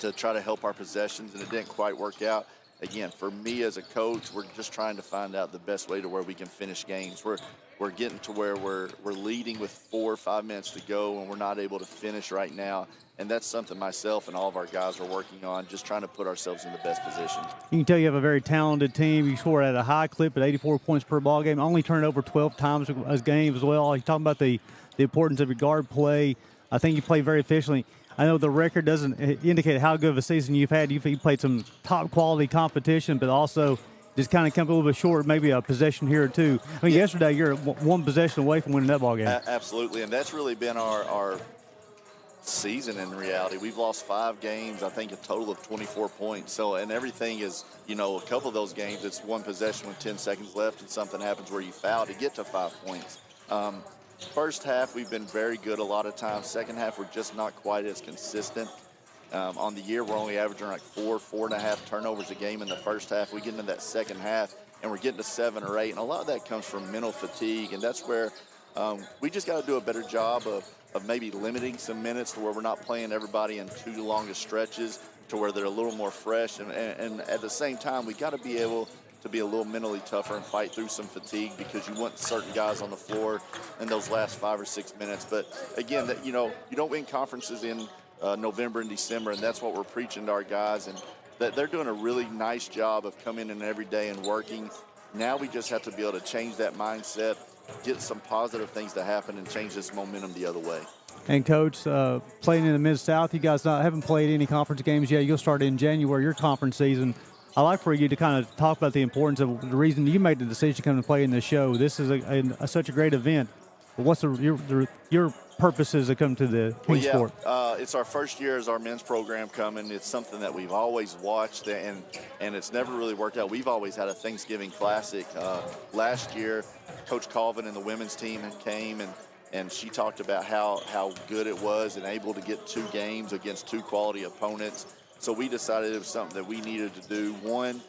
to try to help our possessions, and it didn't quite work out. Again, for me as a coach, we're just trying to find out the best way to where we can finish games. We're getting to where we're leading with 4 or 5 minutes to go, and we're not able to finish right now. And that's something myself and all of our guys are working on, just trying to put ourselves in the best position. You can tell you have a very talented team. You score at a high clip at 84 points per ball game. Only turn it over 12 times a game as well. You're talking about the importance of your guard play. I think you play very efficiently. I know the record doesn't indicate how good of a season you've had. You've played some top-quality competition, but also just kind of come a little bit short, maybe a possession here or two. I mean, yesterday you're one possession away from winning that ball game. Absolutely, and that's really been our season in reality. We've lost 5 games, I think a total of 24 points. So, and everything is, a couple of those games, it's one possession with 10 seconds left and something happens where you foul to get to 5 points. First half, we've been very good a lot of times. Second half, we're just not quite as consistent. On the year, we're only averaging like 4.5 turnovers a game in the first half. We get into that second half, and we're getting to 7 or 8, and a lot of that comes from mental fatigue, and that's where we just got to do a better job of maybe limiting some minutes to where we're not playing everybody in too long stretches, to where they're a little more fresh, and at the same time, we got to be able to be a little mentally tougher and fight through some fatigue, because you want certain guys on the floor in those last 5 or 6 minutes. But again, that you don't win conferences in November and December, and that's what we're preaching to our guys, and that they're doing a really nice job of coming in every day and working. Now we just have to be able to change that mindset, get some positive things to happen, and change this momentum the other way. And Coach, playing in the Mid-South, you guys haven't played any conference games yet. You'll start in January, your conference season. I'd like for you to kind of talk about the importance of the reason you made the decision to come and play in this show. This is such a great event. What's your purposes to come to the Kingsport? It's our first year as our men's program coming. It's something that we've always watched, and it's never really worked out. We've always had a Thanksgiving Classic. Last year, Coach Colvin and the women's team came, and she talked about how good it was and able to get 2 games against 2 quality opponents. So we decided it was something that we needed to do. 1,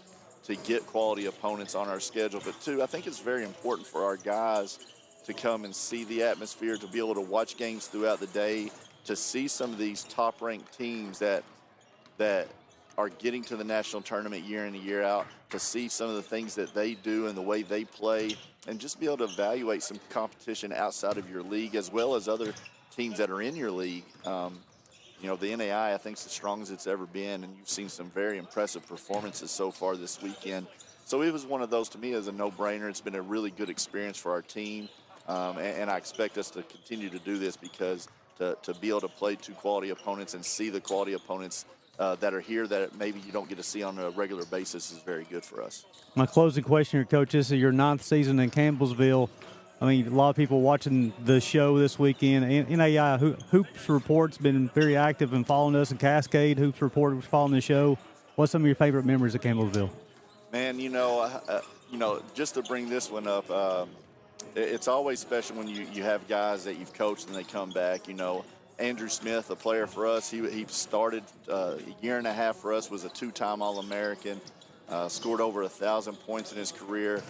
to get quality opponents on our schedule, but 2, I think it's very important for our guys to come and see the atmosphere, to be able to watch games throughout the day, to see some of these top-ranked teams that are getting to the national tournament year in and year out, to see some of the things that they do and the way they play, and just be able to evaluate some competition outside of your league as well as other teams that are in your league. The NAI, I think, is as strong as it's ever been, and you've seen some very impressive performances so far this weekend. So it was one of those, to me, as a no-brainer. It's been a really good experience for our team, and I expect us to continue to do this, because to be able to play 2 quality opponents and see the quality opponents that are here that maybe you don't get to see on a regular basis is very good for us. My closing question here, Coach, this is your 9th season in Campbellsville. I mean, a lot of people watching the show this weekend. NAI Hoops Report's been very active in following us, and Cascade Hoops Report was following the show. What's some of your favorite memories of Campbellsville? Man, just to bring this one up, it's always special when you have guys that you've coached and they come back. Andrew Smith, a player for us, he started a year and a half for us, was a 2-time All-American, scored over 1,000 points in his career.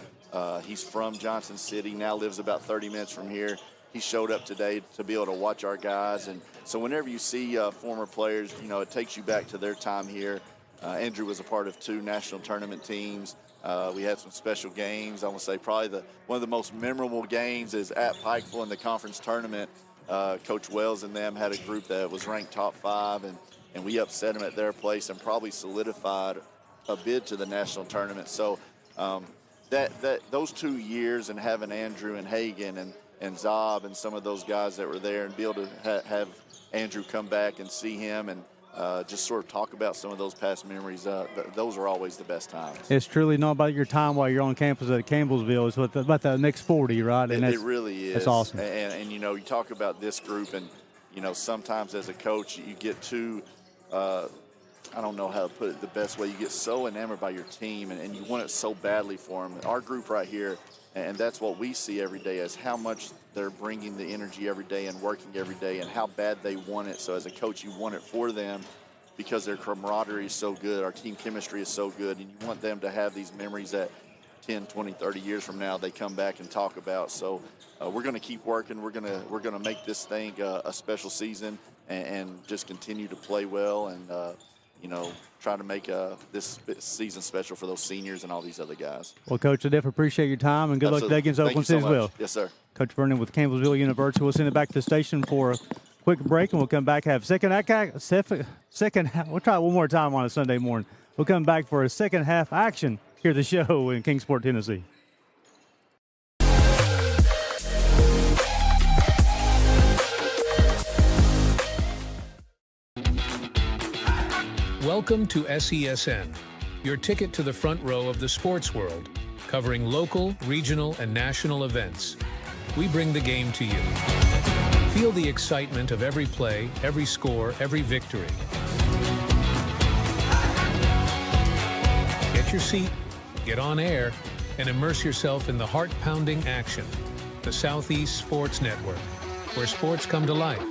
He's from Johnson City, now lives about 30 minutes from here. He showed up today to be able to watch our guys. And so whenever you see former players, it takes you back to their time here. Andrew was a part of 2 national tournament teams. We had some special games. I want to say probably one of the most memorable games is at Pikeville in the conference tournament. Coach Wells and them had a group that was ranked top 5, and we upset them at their place and probably solidified a bid to the national tournament. So those 2 years, and having Andrew and Hagan and Zob and some of those guys that were there, and be able to have Andrew come back and see him and just sort of talk about some of those past memories, those are always the best times. It's truly not about your time while you're on campus at Campbellsville. It's about the next 40, right? And it really is. It's awesome. And you talk about this group, and, sometimes as a coach you get too I don't know how to put it the best way. You get so enamored by your team, and you want it so badly for them. Our group right here, and that's what we see every day, is how much they're bringing the energy every day and working every day, and how bad they want it. So as a coach, you want it for them, because their camaraderie is so good, our team chemistry is so good, and you want them to have these memories that 10, 20, 30 years from now they come back and talk about. So we're going to keep working. We're going to make this thing a special season and just continue to play well and try to make this season special for those seniors and all these other guys. Well, Coach, I definitely appreciate your time, and good luck today against Oakland City as well. Yes, sir. Coach Vernon with Campbellsville University. We'll send it back to the station for a quick break, and we'll come back, have second. We'll try it one more time on a Sunday morning. We'll come back for a second half action here at the show in Kingsport, Tennessee. Welcome to SESN, your ticket to the front row of the sports world, covering local, regional, and national events. We bring the game to you. Feel the excitement of every play, every score, every victory. Get your seat, get on air, and immerse yourself in the heart-pounding action. The Southeast Sports Network, where sports come to life.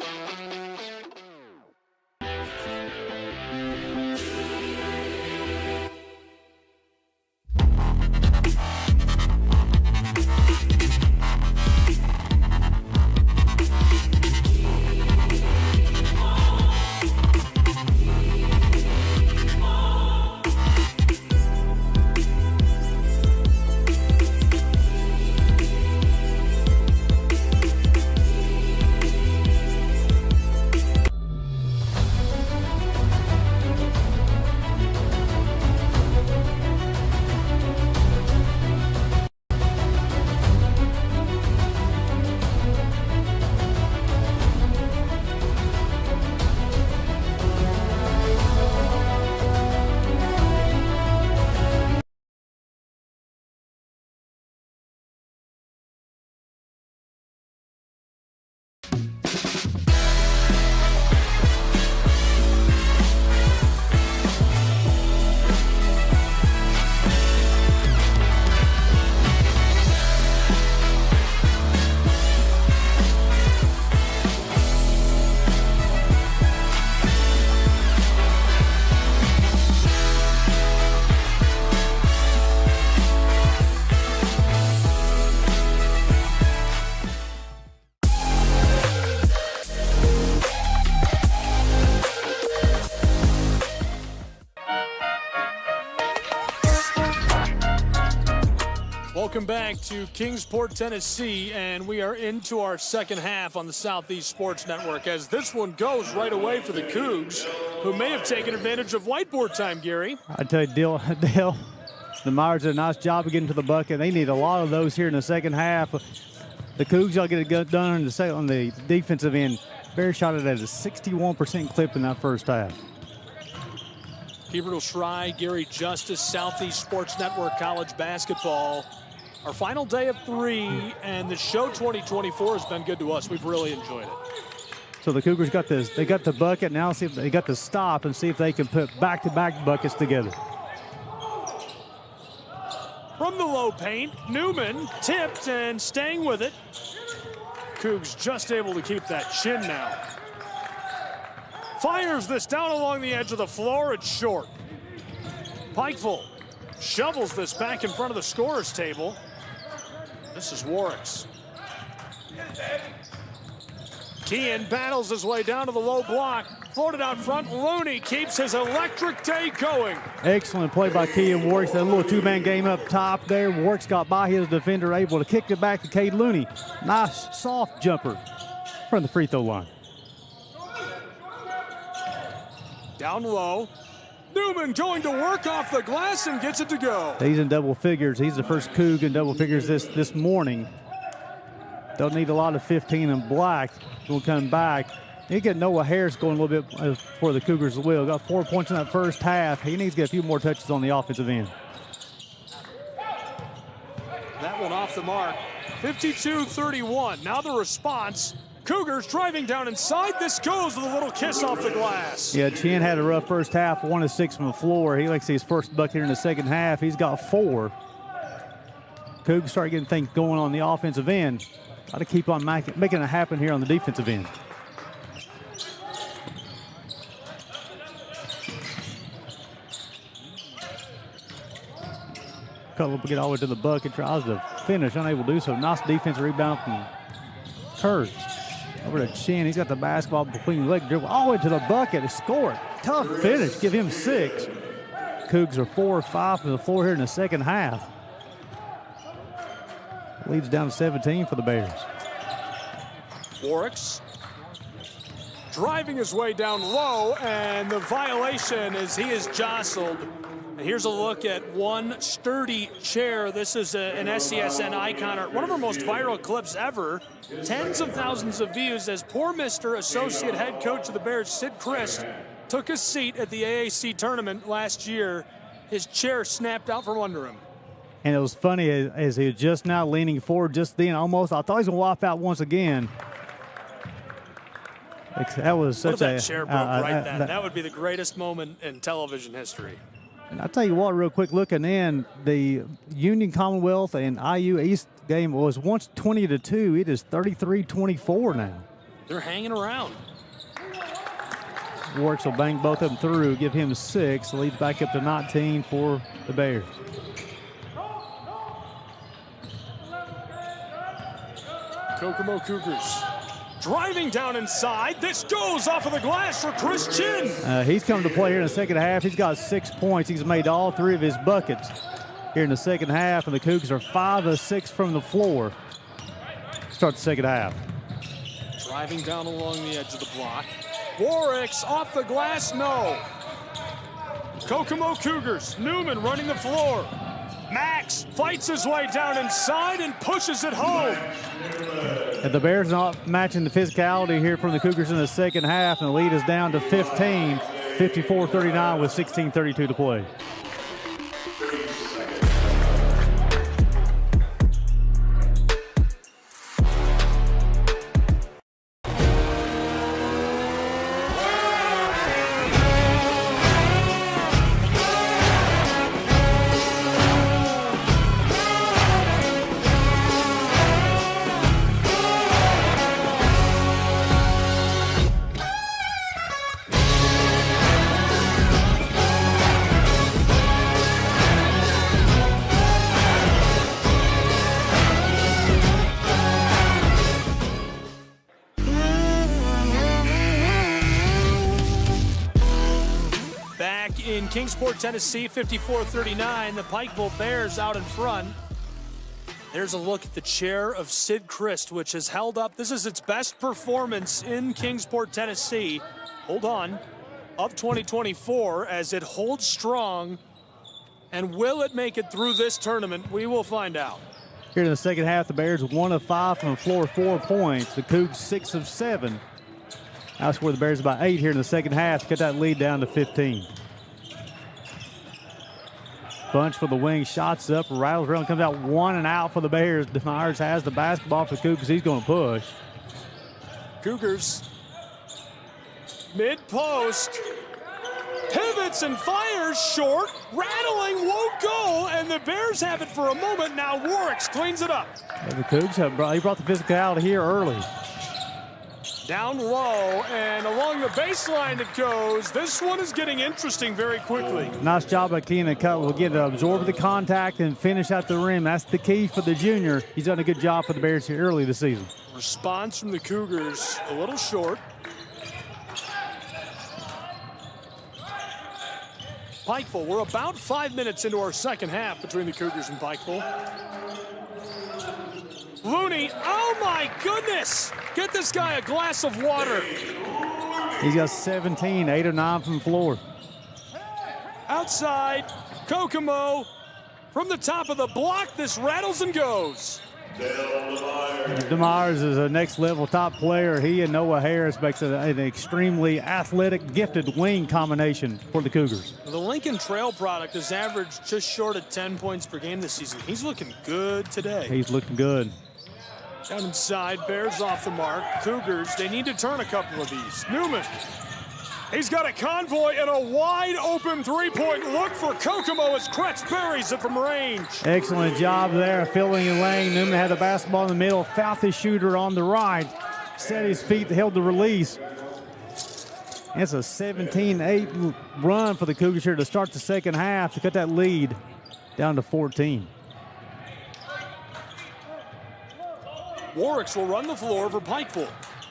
Welcome back to Kingsport, Tennessee, and we are into our second half on the Southeast Sports Network as this one goes right away for the Cougs, who may have taken advantage of whiteboard time, Gary. I tell you, Dale, the Myers did a nice job of getting to the bucket. They need a lot of those here in the second half. The Cougs will get it done on the defensive end. Bear shot it at a 61% clip in that first half. Gabriel Schrei, Gary Justice, Southeast Sports Network College Basketball. Our final day of 3, and the show 2024 has been good to us. We've really enjoyed it. So the Cougars got this. They got the bucket. Now see if they got to stop and see if they can put back-to-back buckets together. From the low paint, Newman tipped and staying with it. Cougs just able to keep that chin now. Fires this down along the edge of the floor. It's short. Pikeville shovels this back in front of the scorer's table. This is Warwick's. Kean battles his way down to the low block. Floated out front. Looney keeps his electric day going. Excellent play by Kean Warwick. That little two-man game up top there. Warwick's got by his defender, able to kick it back to Cade Looney. Nice soft jumper from the free throw line. Down low. Newman going to work off the glass and gets it to go. He's in double figures. He's the first Coug in double figures this morning. They'll need a lot of 15 in black. We'll come back. You get Noah Harris going a little bit for the Cougars as well. Got 4 points in that first half. He needs to get a few more touches on the offensive end. That one off the mark. 52-31. Now the response. Cougars driving down inside. This goes with a little kiss off the glass. Yeah, Chin had a rough first half, 1 of 6 from the floor. He likes his first bucket here in the second half. He's got 4. Cougars start getting things going on the offensive end. Got to keep on making it happen here on the defensive end. Color get all the way to the bucket, tries to finish, unable to do so. Nice defensive rebound from Kurtz. Over to Chin, he's got the basketball between the leg, dribble all the way to the bucket, to score it. Tough finish, give him 6. Cougs are 4 or 5 from the floor here in the second half. Leads down to 17 for the Bears. Warwick's driving his way down low, and the violation is he is jostled. And here's a look at one sturdy chair. This is an SCSN icon, or one of our most viral clips ever. Tens of thousands of views as poor Mr. Associate Head Coach of the Bears, Sid Christ, took a seat at the AAC tournament last year. His chair snapped out from under him. And it was funny as he was just now leaning forward just then, almost. I thought he was going to wipe out once again. That was such what if that chair broke right then? That would be the greatest moment in television history. And I'll tell you what, real quick, looking in, the Union Commonwealth and IU East game was once 20-2. It is 33-24 now. They're hanging around. Warwick will bang both of them through, give him 6. Leads back up to 19 for the Bears. Kokomo Cougars driving down inside. This goes off of the glass for Chris Chin. He's come to play here in the second half. He's got 6 points. He's made all 3 of his buckets here in the second half, and the Cougars are 5 of 6 from the floor. Start the second half. Driving down along the edge of the block. Warwick's off the glass, no. Kokomo Cougars, Newman running the floor. Max fights his way down inside and pushes it home. And the Bears not matching the physicality here from the Cougars in the second half, and the lead is down to 15, 54-39 with 16:32 to play. In Kingsport, Tennessee, 54-39, the Pikeville Bears out in front. There's a look at the chair of Sid Christ, which has held up. This is its best performance in Kingsport, Tennessee. Hold on. Of 2024 as it holds strong. And will it make it through this tournament? We will find out. Here in the second half, the Bears 1 of 5 from the floor, 4 points. The Cougs 6 of 7. Outscore the Bears by 8 here in the second half to cut that lead down to 15. Bunch for the wing, shots up, rattles around, comes out 1 and out for the Bears. DeMyers has the basketball for the Cougars. He's going to push. Cougars, mid-post, pivots and fires short, rattling, won't go, and the Bears have it for a moment. Now Warwick cleans it up. And the Cougs he brought the physicality here early. Down low and along the baseline it goes. This one is getting interesting very quickly. Nice job by Keenan Cutler. We'll get to absorb the contact and finish out the rim. That's the key for the junior. He's done a good job for the Bears here early this season. Response from the Cougars a little short. Pikeville, we're about 5 minutes into our second half between the Cougars and Pikeville. Looney, oh my goodness! Get this guy a glass of water. He's got 17, 8 of 9 from the floor. Outside, Kokomo from the top of the block. This rattles and goes. DeMyers is a next level top player. He and Noah Harris makes an extremely athletic, gifted wing combination for the Cougars. The Lincoln Trail product has averaged just short of 10 points per game this season. He's looking good today. He's looking good. Down inside, Bears off the mark. Cougars, they need to turn a couple of these. Newman, he's got a convoy and a wide open three-point look for Kokomo as Kretz buries it from range. Excellent job there, filling in lane. Newman had the basketball in the middle, fouled the shooter on the right, set his feet, held the release. It's a 17-8 run for the Cougars here to start the second half to cut that lead down to 14. Warwick's will run the floor for Pikeville.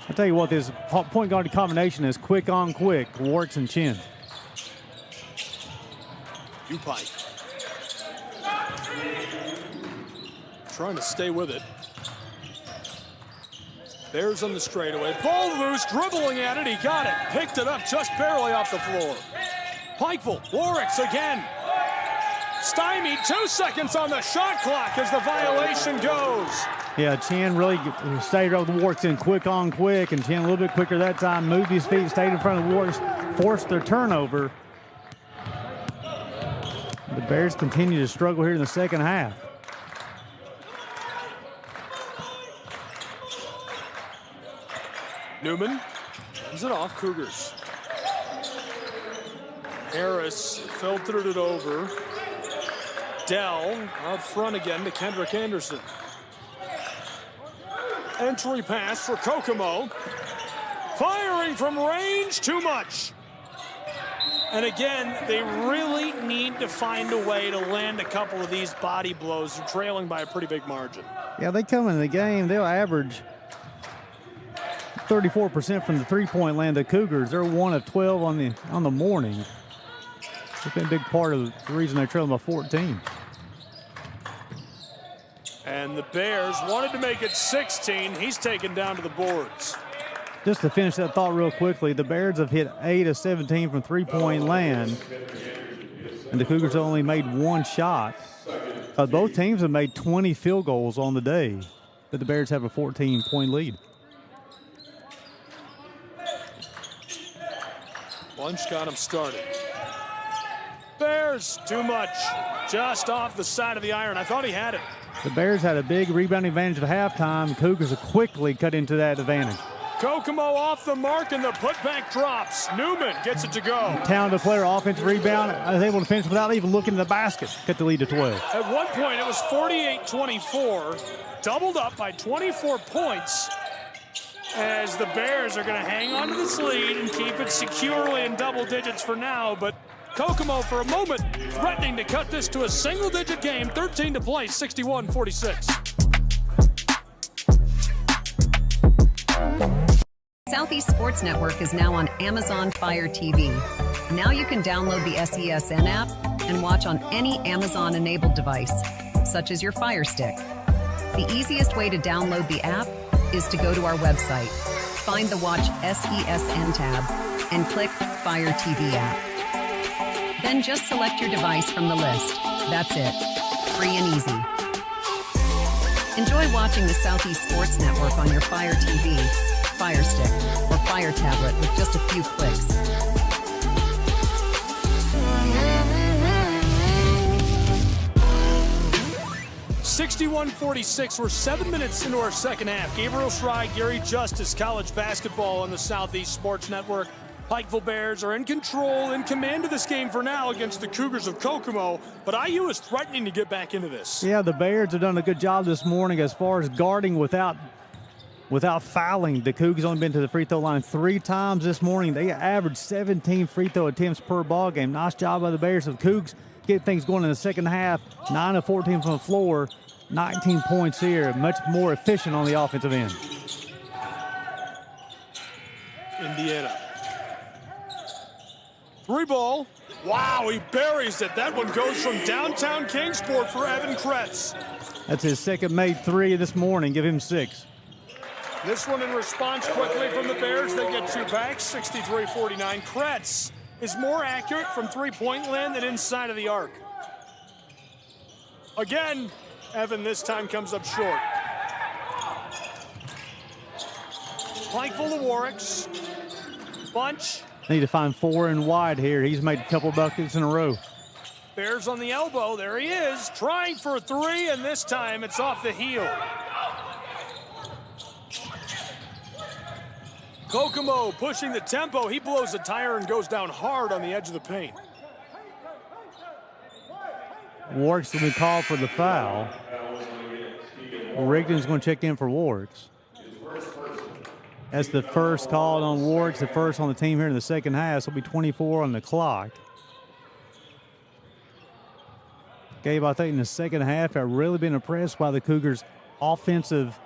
I tell you what, this point guard combination is quick on quick. Warwick's and Chin. Pike trying to stay with it. Bears on the straightaway. Ball loose, dribbling at it. He got it. Picked it up just barely off the floor. Pikeville, Warwick's again. Stymied, 2 seconds on the shot clock as the violation goes. Yeah, Chin really stayed with Warwick's in quick on quick, and Chin a little bit quicker that time. Moved his feet, stayed in front of Warwick's, forced their turnover. The Bears continue to struggle here in the second half. Newman hands it off, Cougars. Harris filtered it over. Dell out front again to Kendrick Anderson. Entry pass for Kokomo. Firing from range, too much. And again, they really need to find a way to land a couple of these body blows. They're trailing by a pretty big margin. Yeah, they come in the game, they'll average 34% from the three-point land. The Cougars, they're 1 of 12 on the morning. It's been a big part of the reason they're trailing by 14. And the Bears wanted to make it 16. He's taken down to the boards. Just to finish that thought real quickly, the Bears have hit 8 of 17 from three-point land, and the Cougars have only made 1 shot. Both teams have made 20 field goals on the day, but the Bears have a 14-point lead. Bunch got him started. Bears, too much. Just off the side of the iron. I thought he had it. The Bears had a big rebounding advantage at halftime. Cougars have quickly cut into that advantage. Kokomo off the mark, and the putback drops. Newman gets it to go. Talented player, offensive rebound. I was able to finish without even looking at the basket. Cut the lead to 12. At one point, it was 48-24. Doubled up by 24 points. As the Bears are going to hang on to this lead and keep it securely in double digits for now. But Kokomo, for a moment, threatening to cut this to a single-digit game. 13 to play, 61-46. Southeast Sports Network is now on Amazon Fire TV. Now you can download the SESN app and watch on any Amazon-enabled device, such as your Fire Stick. The easiest way to download the app is to go to our website, find the Watch SESN tab, and click Fire TV app. Then just select your device from the list. That's it. Free and easy. Enjoy watching the Southeast Sports Network on your Fire TV, Fire Stick, or Fire tablet with just a few clicks. (61-46). We're 7 minutes into our second half. Gabriel Schrei, Gary Justice, college basketball on the Southeast Sports Network. Pikeville Bears are in control, in command of this game for now against the Cougars of Kokomo, but IU is threatening to get back into this. Yeah, the Bears have done a good job this morning as far as guarding without fouling. The Cougars only been to the free throw line 3 times this morning. They averaged 17 free throw attempts per ball game. Nice job by the Bears. The Cougs get things going in the second half. 9 of 14 from the floor, 19 points here. Much more efficient on the offensive end. Indiana. 3 ball. Wow, he buries it. That one goes from downtown Kingsport for Evan Kretz. That's his second made 3 this morning. Give him 6. This one in response quickly from the Bears. They get 2 back, 63-49. Kretz is more accurate from three-point land than inside of the arc. Again, Evan this time comes up short. Pikeville to Warwick's. Bunch. Need to find 4 and wide here. He's made a couple buckets in a row. Bears on the elbow. There he is, trying for a 3, and this time it's off the heel. Kokomo pushing the tempo. He blows a tire and goes down hard on the edge of the paint. Warwick's going to be called for the foul. Rigdon's going to check in for Warwick's. That's the first call on Warwick's, the first on the team here in the second half. So it'll be 24 on the clock. Gabe, I think in the second half, I've really been impressed by the Cougars' offensive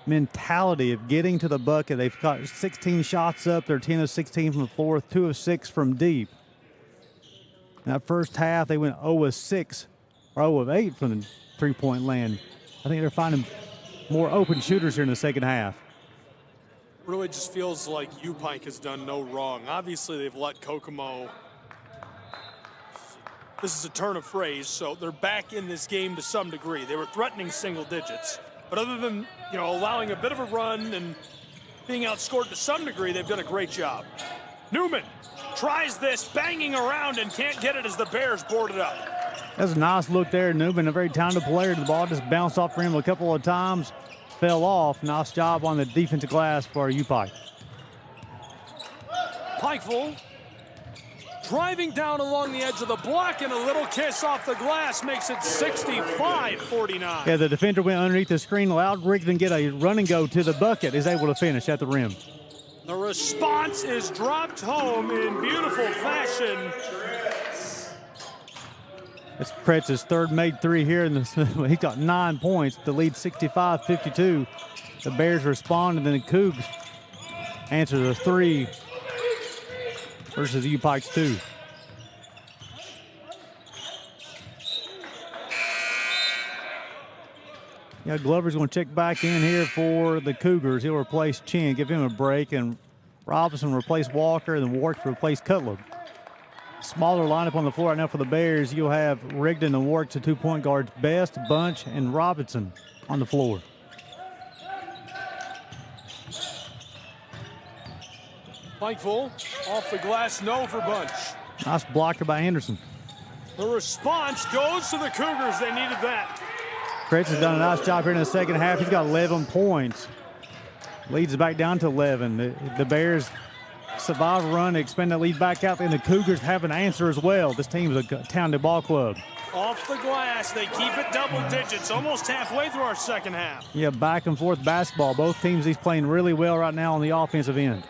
mentality of getting to the bucket. They've got 16 shots up. They're 10 of 16 from the floor, 2 of 6 from deep. In that first half, they went 0 of 6 or 0 of 8 from the three-point land. I think they're finding more open shooters here in the second half. Really just feels like UPike has done no wrong. Obviously, they've let Kokomo. This is a turn of phrase, so they're back in this game to some degree. They were threatening single digits. But other than, allowing a bit of a run and being outscored to some degree, they've done a great job. Newman tries this, banging around, and can't get it as the Bears board it up. That's a nice look there. Newman, a very talented player. The ball just bounced off rim a couple of times, fell off. Nice job on the defensive glass for UPike. Pikeville driving down along the edge of the block, and a little kiss off the glass makes it 65-49. Yeah, the defender went underneath the screen, allowed Rigdon get a run and go to the bucket, is able to finish at the rim. The response is dropped home in beautiful fashion. It's Kretz's third made three here. He got 9 points to lead 65-52. The Bears respond, and then the Cougs answer the three versus UPike's 2. Yeah, Glover's going to check back in here for the Cougars. He'll replace Chin, give him a break, and Robinson replace Walker, and then Warwick replace Cutler. Smaller lineup on the floor right now for the Bears. You'll have Rigdon and Warwick, the 2-point guards, Best, Bunch, and Robinson on the floor. Pikeville off the glass, no for Bunch. Nice blocker by Anderson. The response goes to the Cougars. They needed that. Kretz has done a nice job here in the second half. He's got 11 points. Leads it back down to 11. The Bears survive a run, expand that lead back out, and the Cougars have an answer as well. This team is a talented ball club. Off the glass, they keep it double digits, almost halfway through our second half. Yeah, back and forth basketball. Both teams, he's playing really well right now on the offensive end.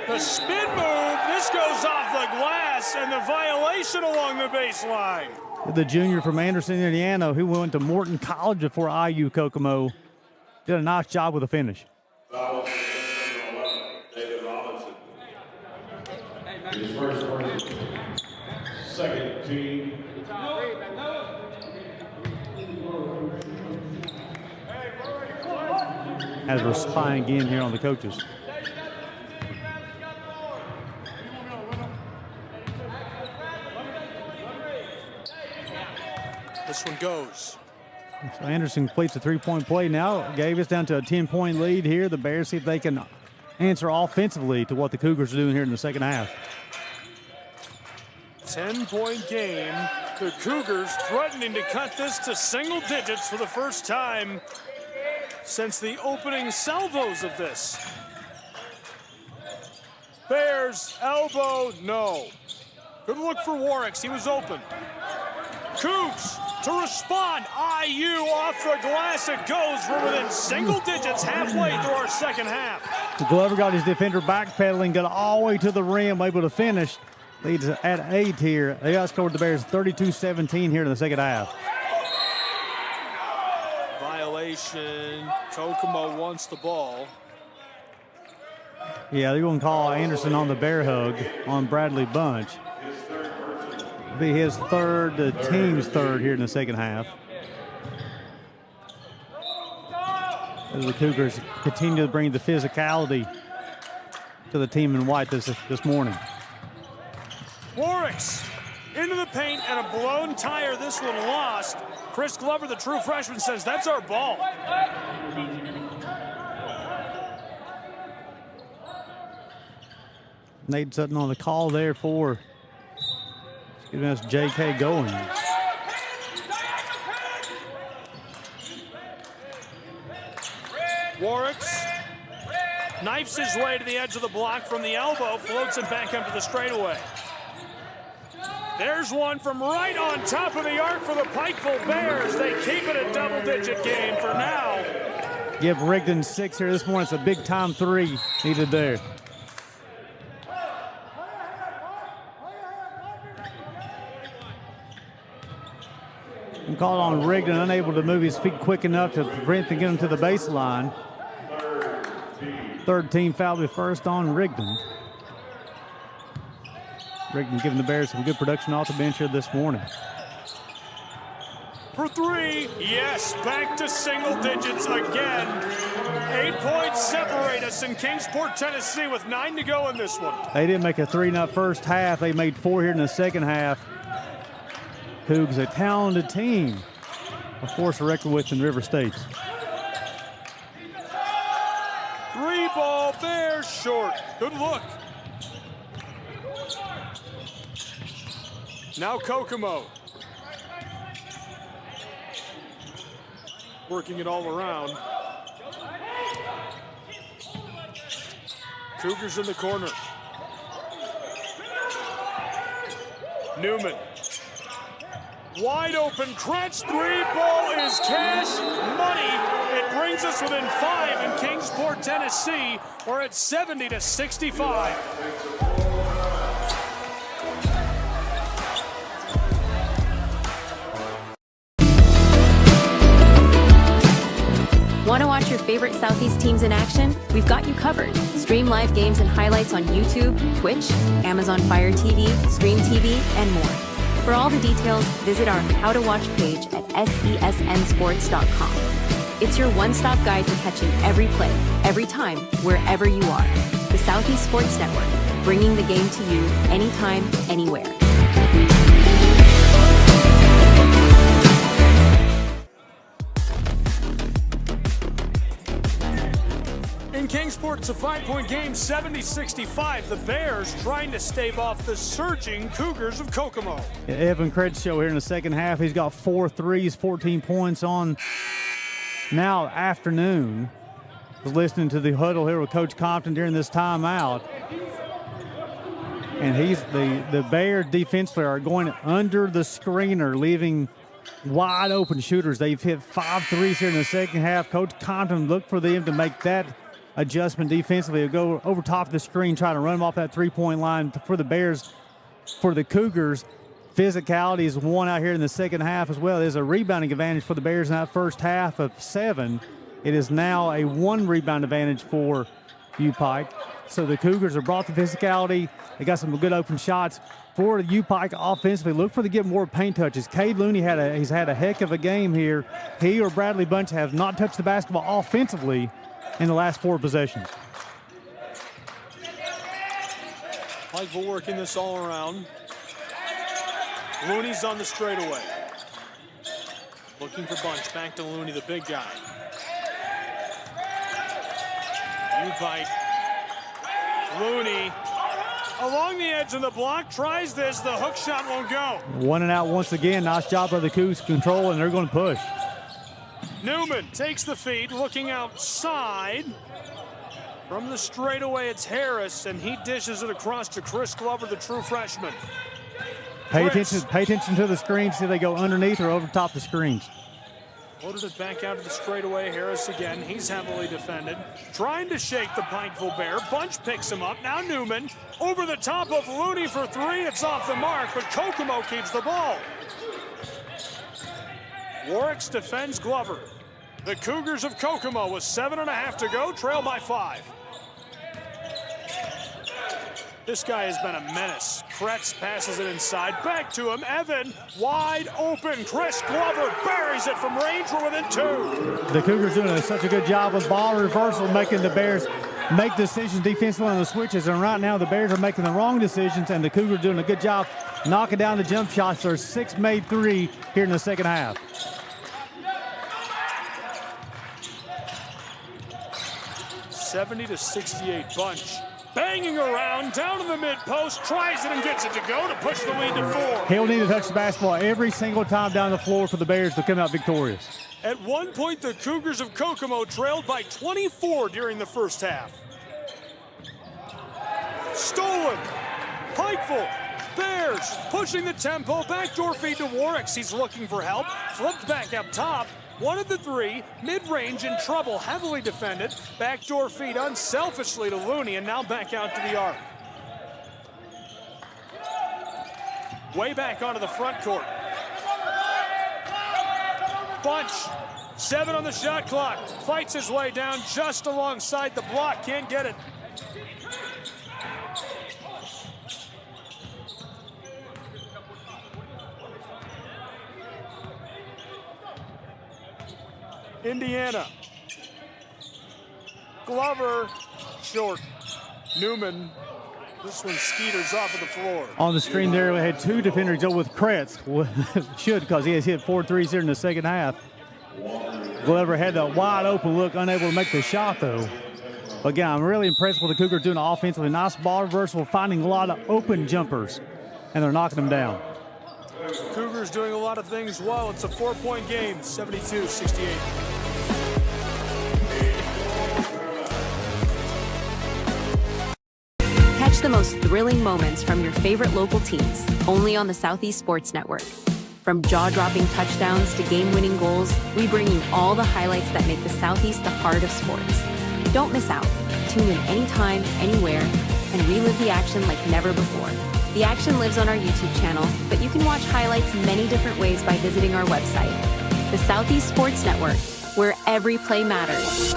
The spin move, this goes off the glass, and the violation along the baseline. The junior from Anderson, Indiana, who went to Morton College before IU Kokomo, did a nice job with the finish. David Robinson. His first second team. As we're spying again here on the coaches. This one goes. So Anderson completes a three-point play now. Gave us down to a 10-point lead here. The Bears see if they can answer offensively to what the Cougars are doing here in the second half. 10-point game. The Cougars threatening to cut this to single digits for the first time since the opening salvos of this. Bears, elbow, no. Good look for Warwick. He was open. Cougs to respond. IU off the glass. It goes. We're within single digits halfway through our second half. Glover got his defender backpedaling, got all the way to the rim, able to finish. Leads at 8 here. They outscored the Bears 32-17 here in the second half. Violation. Kokomo wants the ball. Yeah, they're going to call Anderson on the bear hug on Bradley Bunch. It'll be his third, the team's third here in the second half. As the Cougars continue to bring the physicality to the team in white this morning. Warwick's into the paint and a blown tire. This one lost. Chris Glover, the true freshman, says that's our ball. Nate Sutton on the call there for giving us J.K. Goins. Warwick's knifes his way to the edge of the block from the elbow, floats it back up to the straightaway. There's one from right on top of the arc for the Pikeville Bears. They keep it a double-digit game for now. Give Rigdon 6 here this morning. It's a big-time 3 needed there. Something called on Rigdon, unable to move his feet quick enough to prevent to get him to the baseline. Third team foul be first on Rigdon. Rigdon giving the Bears some good production off the bench here this morning. For three, yes, back to single digits again. 8 points separate us in Kingsport, Tennessee with 9 to go in this one. They didn't make a three in that first half. They made 4 here in the second half. Cougs, a talented team, a force to reckon with in River States. 3-ball, Bears short. Good look. Now Kokomo. Working it all around. Cougars in the corner. Newman. Wide open, Kretz, 3-ball is cash money. It brings us within 5 in Kingsport, Tennessee. We're at 70-65. Want to watch your favorite Southeast teams in action? We've got you covered. Stream live games and highlights on YouTube, Twitch, Amazon Fire TV, Stream TV, and more. For all the details, visit our How to Watch page at sesnsports.com. It's your one-stop guide to catching every play, every time, wherever you are. The Southeast Sports Network, bringing the game to you anytime, anywhere. In Kingsport, it's a 5-point game, 70-65. The Bears trying to stave off the surging Cougars of Kokomo. Evan Crenshaw here in the second half. He's got 4 threes, 14 points on now afternoon. Was listening to the huddle here with Coach Compton during this timeout. And the Bears defensively are going under the screener, leaving wide open shooters. They've hit 5 threes here in the second half. Coach Compton looked for them to make that adjustment defensively. They'll go over top of the screen, trying to run them off that three-point line for the Bears. For the Cougars, physicality is won out here in the second half as well. There's a rebounding advantage for the Bears in that first half of 7. It is now a 1 rebound advantage for U-Pike. So the Cougars have brought the physicality. They got some good open shots. For U-Pike offensively, look for to get more paint touches. Cade Looney he's had a heck of a game here. He or Bradley Bunch have not touched the basketball offensively in the last 4 possessions. Pikeville working this all around. Looney's on the straightaway. Looking for Bunch. Back to Looney, the big guy. U-Pike. Looney along the edge of the block, tries this. The hook shot won't go. 1 and out once again. Nice job by the Cougs control, and they're going to push. Newman takes the feed, looking outside. From the straightaway, it's Harris, and he dishes it across to Chris Glover, the true freshman. Pay attention to the screens. See they go underneath or over top the screens. Loaded it back out to the straightaway. Harris again. He's heavily defended. Trying to shake the Pikeville Bear. Bunch picks him up. Now Newman over the top of Looney for 3. It's off the mark, but Kokomo keeps the ball. Warwick's defends Glover. The Cougars of Kokomo with 7.5 to go, trail by 5. This guy has been a menace. Kretz passes it inside, back to him. Evan, wide open. Chris Glover buries it from range. We're within 2. The Cougars doing such a good job with ball reversal, making the Bears make decisions defensively on the switches. And right now the Bears are making the wrong decisions, and the Cougars doing a good job knocking down the jump shots. There's 6 made 3 here in the second half. (70-68) Bunch. Banging around, down in the mid-post, tries it and gets it to go to push the lead to 4. He'll need to touch the basketball every single time down the floor for the Bears to come out victorious. At one point, the Cougars of Kokomo trailed by 24 during the first half. Stolen. Pikeville. Bears pushing the tempo. Backdoor feed to Warwicks. He's looking for help. Flipped back up top. 1 of the 3, mid-range in trouble, heavily defended. Backdoor feed unselfishly to Looney, and now back out to the arc. Way back onto the front court. Bunch, 7 on the shot clock. Fights his way down just alongside the block. Can't get it. Indiana. Glover, short. Newman. This one skeeters off of the floor. On the screen there, we had 2 defenders go with Kretz. Should, because he has hit 4 threes here in the second half. Glover had that wide open look, unable to make the shot, though. But again, I'm really impressed with the Cougars doing offensively. Nice ball reversal, finding a lot of open jumpers, and they're knocking them down. Cougars doing a lot of things well. It's a 4-point game, 72-68. Catch the most thrilling moments from your favorite local teams, only on the Southeast Sports Network. From jaw-dropping touchdowns to game-winning goals, we bring you all the highlights that make the Southeast the heart of sports. Don't miss out. Tune in anytime, anywhere, and relive the action like never before. The action lives on our YouTube channel, but you can watch highlights many different ways by visiting our website. The Southeast Sports Network, where every play matters.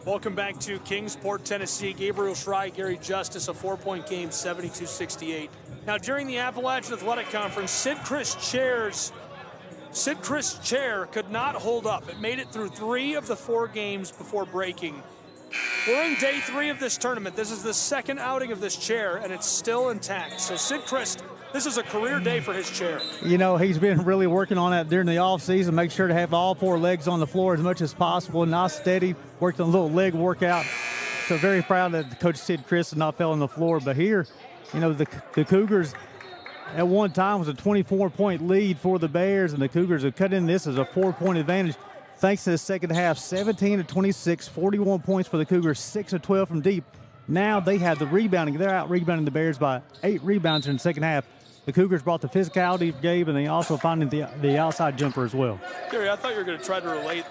Welcome back to Kingsport, Tennessee. Gabriel Schrei, Gary Justice, a 4-point game, 72-68. Now, during the Appalachian Athletic Conference, Sid Chris chair could not hold up. It made it through 3 of the 4 games before breaking. We're in day 3 of this tournament. This is the second outing of this chair, and it's still intact. So Sid Chris, this is a career day for his chair. You know, he's been really working on that during the offseason, make sure to have all 4 legs on the floor as much as possible. Nice, steady, worked on a little leg workout. So very proud that Coach Sid Chris has not fell on the floor. But here, you know, the Cougars at one time was a 24-point lead for the Bears, and the Cougars have cut in this as a 4-point advantage. Thanks to the second half, 17-26, 41 points for the Cougars, 6-12 from deep. Now they have the rebounding. They're out rebounding the Bears by 8 rebounds in the second half. The Cougars brought the physicality, Gabe, and they also finding the outside jumper as well. Gary, I thought you were going to try to relate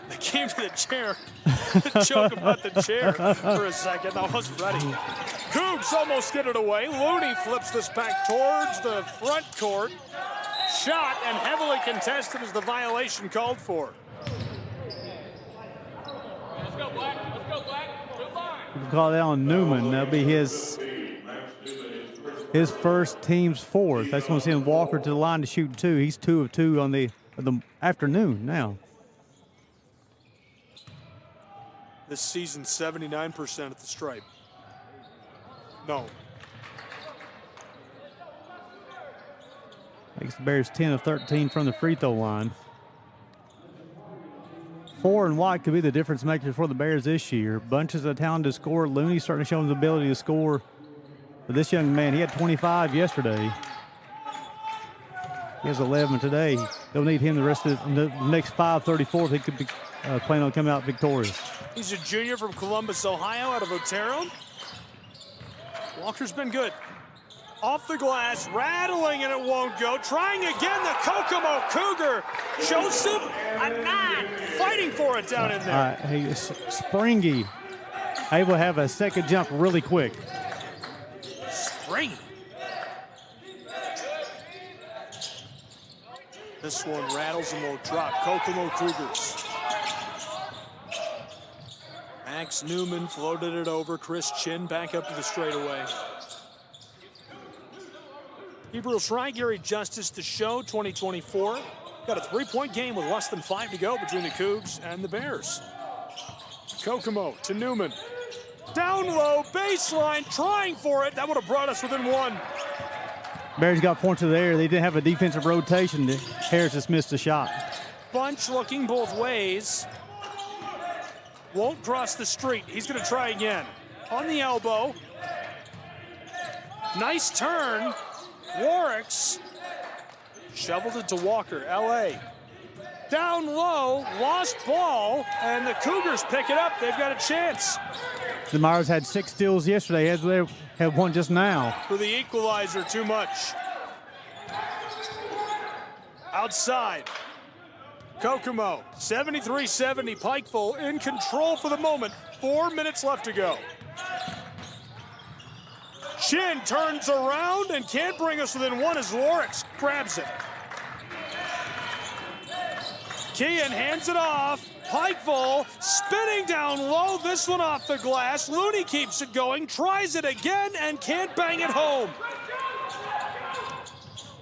the game to the chair. Joke about the chair for a second. I wasn't ready. Cougs almost get it away. Looney flips this back towards the front court. Shot and heavily contested as the violation called for. Let's go, Black. We'll call that on Newman. That'll be his first, team's 4th. That's going to send Walker to the line to shoot 2. He's 2 of 2 on the afternoon now. This season, 79% at the stripe. No. Makes the Bears 10 of 13 from the free throw line. 4 and White could be the difference maker for the Bears this year. Bunches of talented scorer. Looney starting to show him the ability to score. But this young man, he had 25 yesterday. He has 11 today. They'll need him the rest of the next 5:34 if he could be planning on coming out victorious. He's a junior from Columbus, Ohio, out of Otero. Walker's been good. Off the glass, rattling, and it won't go. Trying again, the Kokomo Cougar. Joseph Anand fighting for it down in there. Hey, Springy able to have a second jump really quick. Springy. This one rattles and will drop. Kokomo Cougars. Max Newman floated it over. Chris Chin back up to the straightaway. Gabriel Schrei, Gary Justice, the show 2024. Got a 3-point game with less than 5 to go between the Cougs and the Bears. Kokomo to Newman. Down low, baseline, trying for it. That would have brought us within 1. Bears got points to the air. They didn't have a defensive rotation. Harris just missed a shot. Bunch looking both ways. Won't cross the street. He's going to try again. On the elbow. Nice turn. Warwick's shoveled it to Walker, LA. Down low, lost ball, and the Cougars pick it up. They've got a chance. The Myers had 6 steals yesterday, as they have one just now. For the equalizer, too much. Outside. Kokomo, 73-70, Pikeville in control for the moment. 4 minutes left to go. Chin turns around and can't bring us within 1 as Lorix grabs it. Kean hands it off. Pikeville spinning down low. This one off the glass. Looney keeps it going, tries it again, and can't bang it home.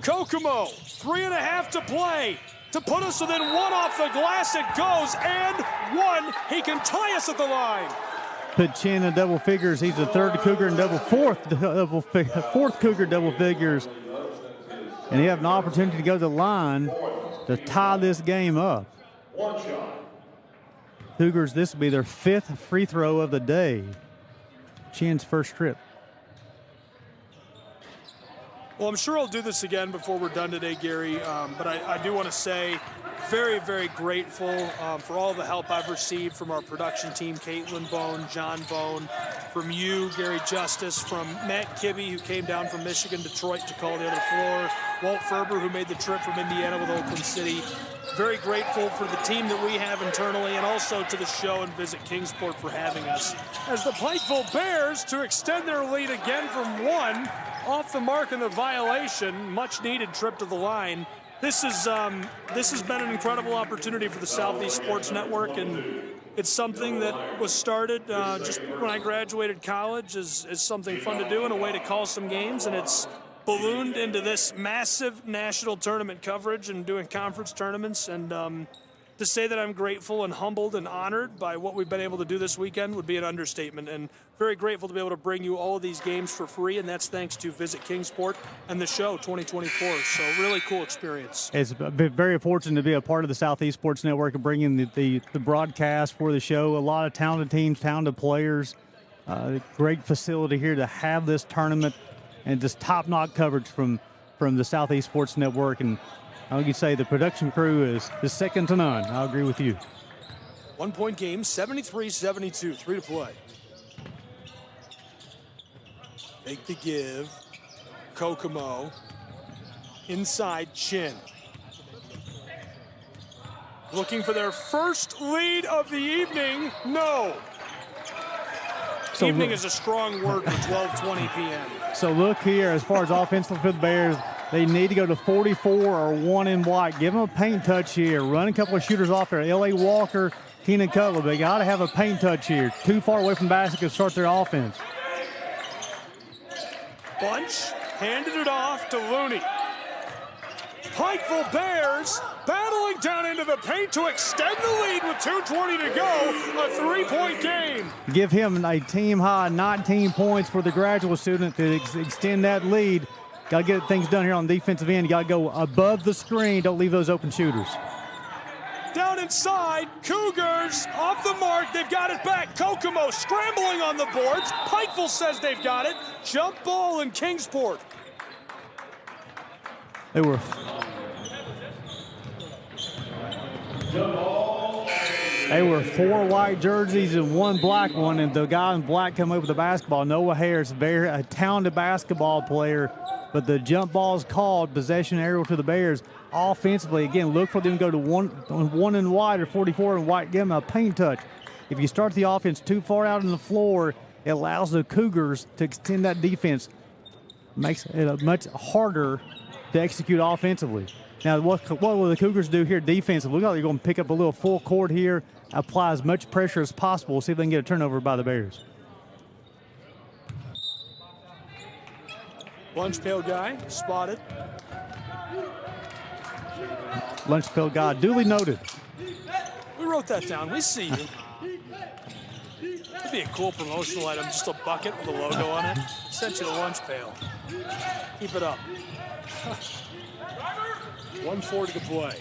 Kokomo, 3.5 to play. To put us within one off the glass, it goes, and one. He can tie us at the line. Put Chin in double figures. He's the third Cougar and fourth Cougar double figures. And he have an opportunity to go to the line to tie this game up. Cougars, this will be their 5th free throw of the day. Chin's first trip. Well, I'm sure I'll do this again before we're done today, Gary, but I do want to say very, very grateful for all the help I've received from our production team, Caitlin Bone, John Bone, from you, Gary Justice, from Matt Kibbe, who came down from Michigan, Detroit to call the other floor, Walt Ferber, who made the trip from Indiana with Oakland City. Very grateful for the team that we have internally, and also to the show and Visit Kingsport for having us. As the Pikeville Bears to extend their lead again from 1, off the mark in the violation, much needed trip to the line. This has been an incredible opportunity for the Southeast Sports Network, and it's something that was started just when I graduated college as something fun to do and a way to call some games, and it's ballooned into this massive national tournament coverage and doing conference tournaments. And to say that I'm grateful and humbled and honored by what we've been able to do this weekend would be an understatement. And very grateful to be able to bring you all of these games for free, and that's thanks to Visit Kingsport and the show 2024. So really cool experience. It's been very fortunate to be a part of the Southeast Sports Network and bringing the broadcast for the show. A lot of talented teams, talented players, great facility here to have this tournament, and just top-notch coverage from the Southeast Sports Network. And I would say the production crew is second to none. I'll agree with you. 1-point game, 73-72, 3 to play. Fake the give. Kokomo. Inside, Chin. Looking for their first lead of the evening. No. So evening is a strong word for 12:20 p.m. So look here, as far as offensively for the Bears, they need to go to 44 or 1 in white. Give them a paint touch here. Run a couple of shooters off there. L.A. Walker, Keenan Cutler. They got to have a paint touch here. Too far away from the basket to start their offense. Bunch handed it off to Looney. Pikeville Bears battling down into the paint to extend the lead with 2:20 to go. A 3-point game. Give him a team-high 19 points for the graduate student to extend that lead. Got to get things done here on the defensive end. You got to go above the screen. Don't leave those open shooters. Down inside, Cougars off the mark. They've got it back. Kokomo scrambling on the boards. Pikeville says they've got it. Jump ball in Kingsport. They were 4 white jerseys and 1 black one, and the guy in black come over the basketball. Noah Harris, a talented basketball player, but the jump ball is called possession arrow to the Bears. Offensively, again, look for them to go to 1 in white or 44 in white. Give them a paint touch. If you start the offense too far out on the floor, it allows the Cougars to extend that defense. Makes it much harder to execute offensively. Now, what will the Cougars do here defensively? Look like they're going to pick up a little full court here, apply as much pressure as possible, see if they can get a turnover by the Bears. Lunch pail guy spotted. Lunch pail guy duly noted. We wrote that down. We see you. It'd be a cool promotional item, just a bucket with a logo on it. Sent you the lunch pail. Keep it up. 1:40 to play.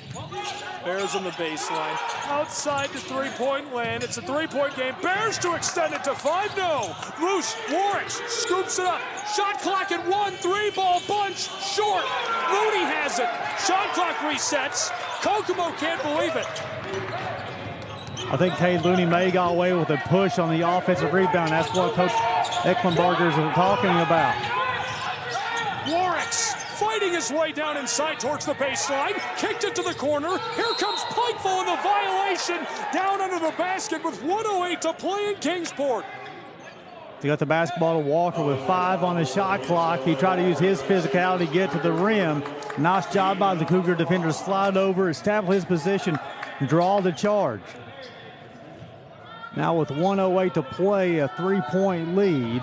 Bears on the baseline. Outside the three-point land. It's a 3-point game. Bears to extend it to 5. No. Loose. Warwick scoops it up. Shot clock at 1. 3-ball bunch. Short. Looney has it. Shot clock resets. Kokomo can't believe it. I think Cade Looney may got away with a push on the offensive rebound. That's what Coach Ecklenberger's talking about. Warwick's fighting his way down inside towards the baseline. Kicked it to the corner. Here comes Pikeville in the violation. Down under the basket with 1:08 to play in Kingsport. He got the basketball to Walker with 5 on the shot clock. He tried to use his physicality to get to the rim. Nice job by the Cougar defender to slide over, establish his position, draw the charge. Now with 1:08 to play, a 3-point lead.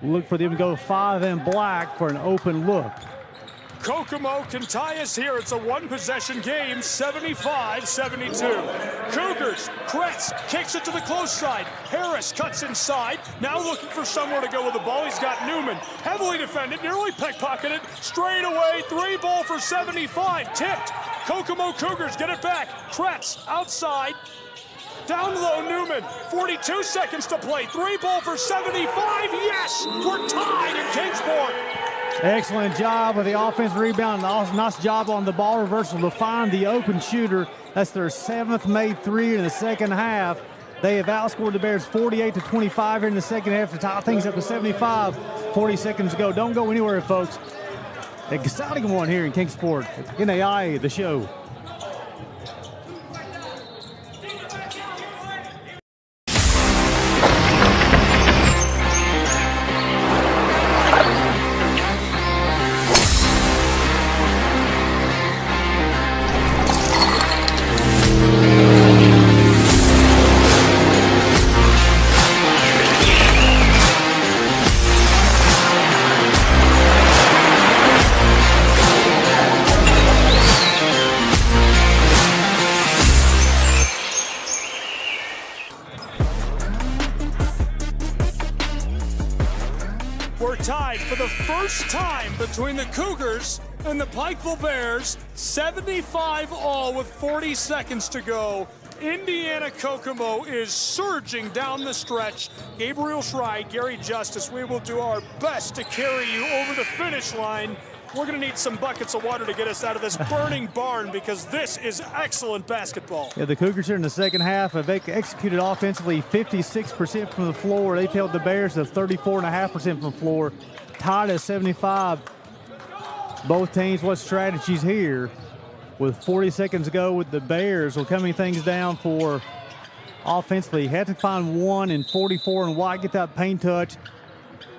Look for them to go 5 in black for an open look. Kokomo can tie us here. It's a one-possession game, 75-72. Cougars, Kretz kicks it to the close side. Harris cuts inside, now looking for somewhere to go with the ball. He's got Newman, heavily defended, nearly pickpocketed, straight away, 3 ball for 75, tipped. Kokomo Cougars get it back. Kretz outside, down low Newman, 42 seconds to play, 3 ball for 75, yes! We're tied in Kingsport. Excellent job with the offensive rebound. Nice job on the ball reversal to find the open shooter. That's their 7th made 3 in the second half. They have outscored the Bears 48-25 here in the second half to tie things up to 75. 40 seconds to go. Don't go anywhere, folks. Exciting one here in Kingsport. NAIA, the show. We're tied for the first time between the Cougars and the Pikeville Bears, 75-all with 40 seconds to go. Indiana Kokomo is surging down the stretch. Gabriel Schrei, Gary Justice, we will do our best to carry you over the finish line. We're going to need some buckets of water to get us out of this burning barn because this is excellent basketball. Yeah, the Cougars here in the second half have executed offensively 56% from the floor. They've held the Bears to 34.5% from the floor, tied at 75. Both teams, what strategies here? With 40 seconds to go with the Bears, will coming things down for offensively. Had to find 1 and 44 and White, get that paint touch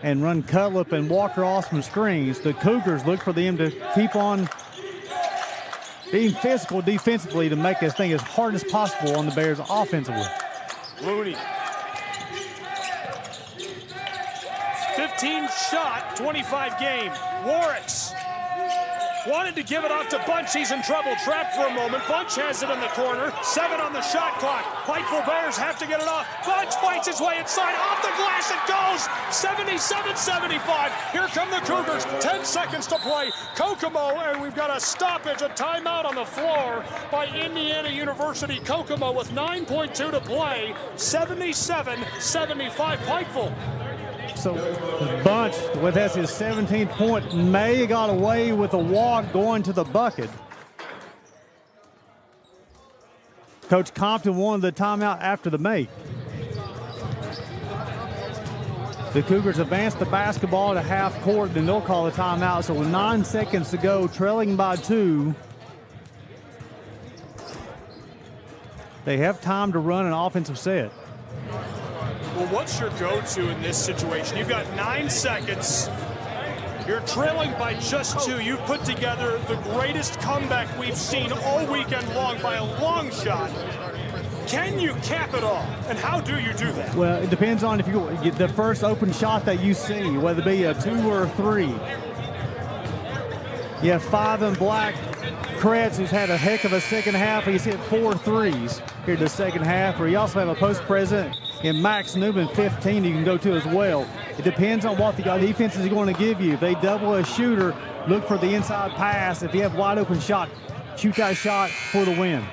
and run Cutler and Walker off some screens. The Cougars look for them to keep on being physical defensively to make this thing as hard as possible on the Bears offensively. Looney. 15 shot, 25 game. Warwicks wanted to give it off to Bunch. He's in trouble. Trapped for a moment. Bunch has it in the corner. 7 on the shot clock. Pikeville Bears have to get it off. Bunch fights his way inside. Off the glass it goes. 77-75. Here come the Cougars. 10 seconds to play. Kokomo, and we've got a stoppage, a timeout on the floor by Indiana University. Kokomo with 9.2 to play. 77-75 Pikeville. So Bunch, with that's his 17th point, may got away with a walk going to the bucket. Coach Compton wanted the timeout after the make. The Cougars advance the basketball to half court, then they'll call a timeout. So with 9 seconds to go, trailing by 2. They have time to run an offensive set. Well, what's your go-to in this situation? You've got 9 seconds. You're trailing by just 2. You've put together the greatest comeback we've seen all weekend long by a long shot. Can you cap it off? And how do you do that? Well, it depends on if you get the first open shot that you see, whether it be a 2 or a 3. You have 5 in black. Kretz, who's had a heck of a second half. He's hit 4 threes here in the second half. Or you also have a post present in Max Newman, 15, you can go to as well. It depends on what the defense is going to give you. If they double a shooter, look for the inside pass. If you have wide open shot, shoot that shot for the win.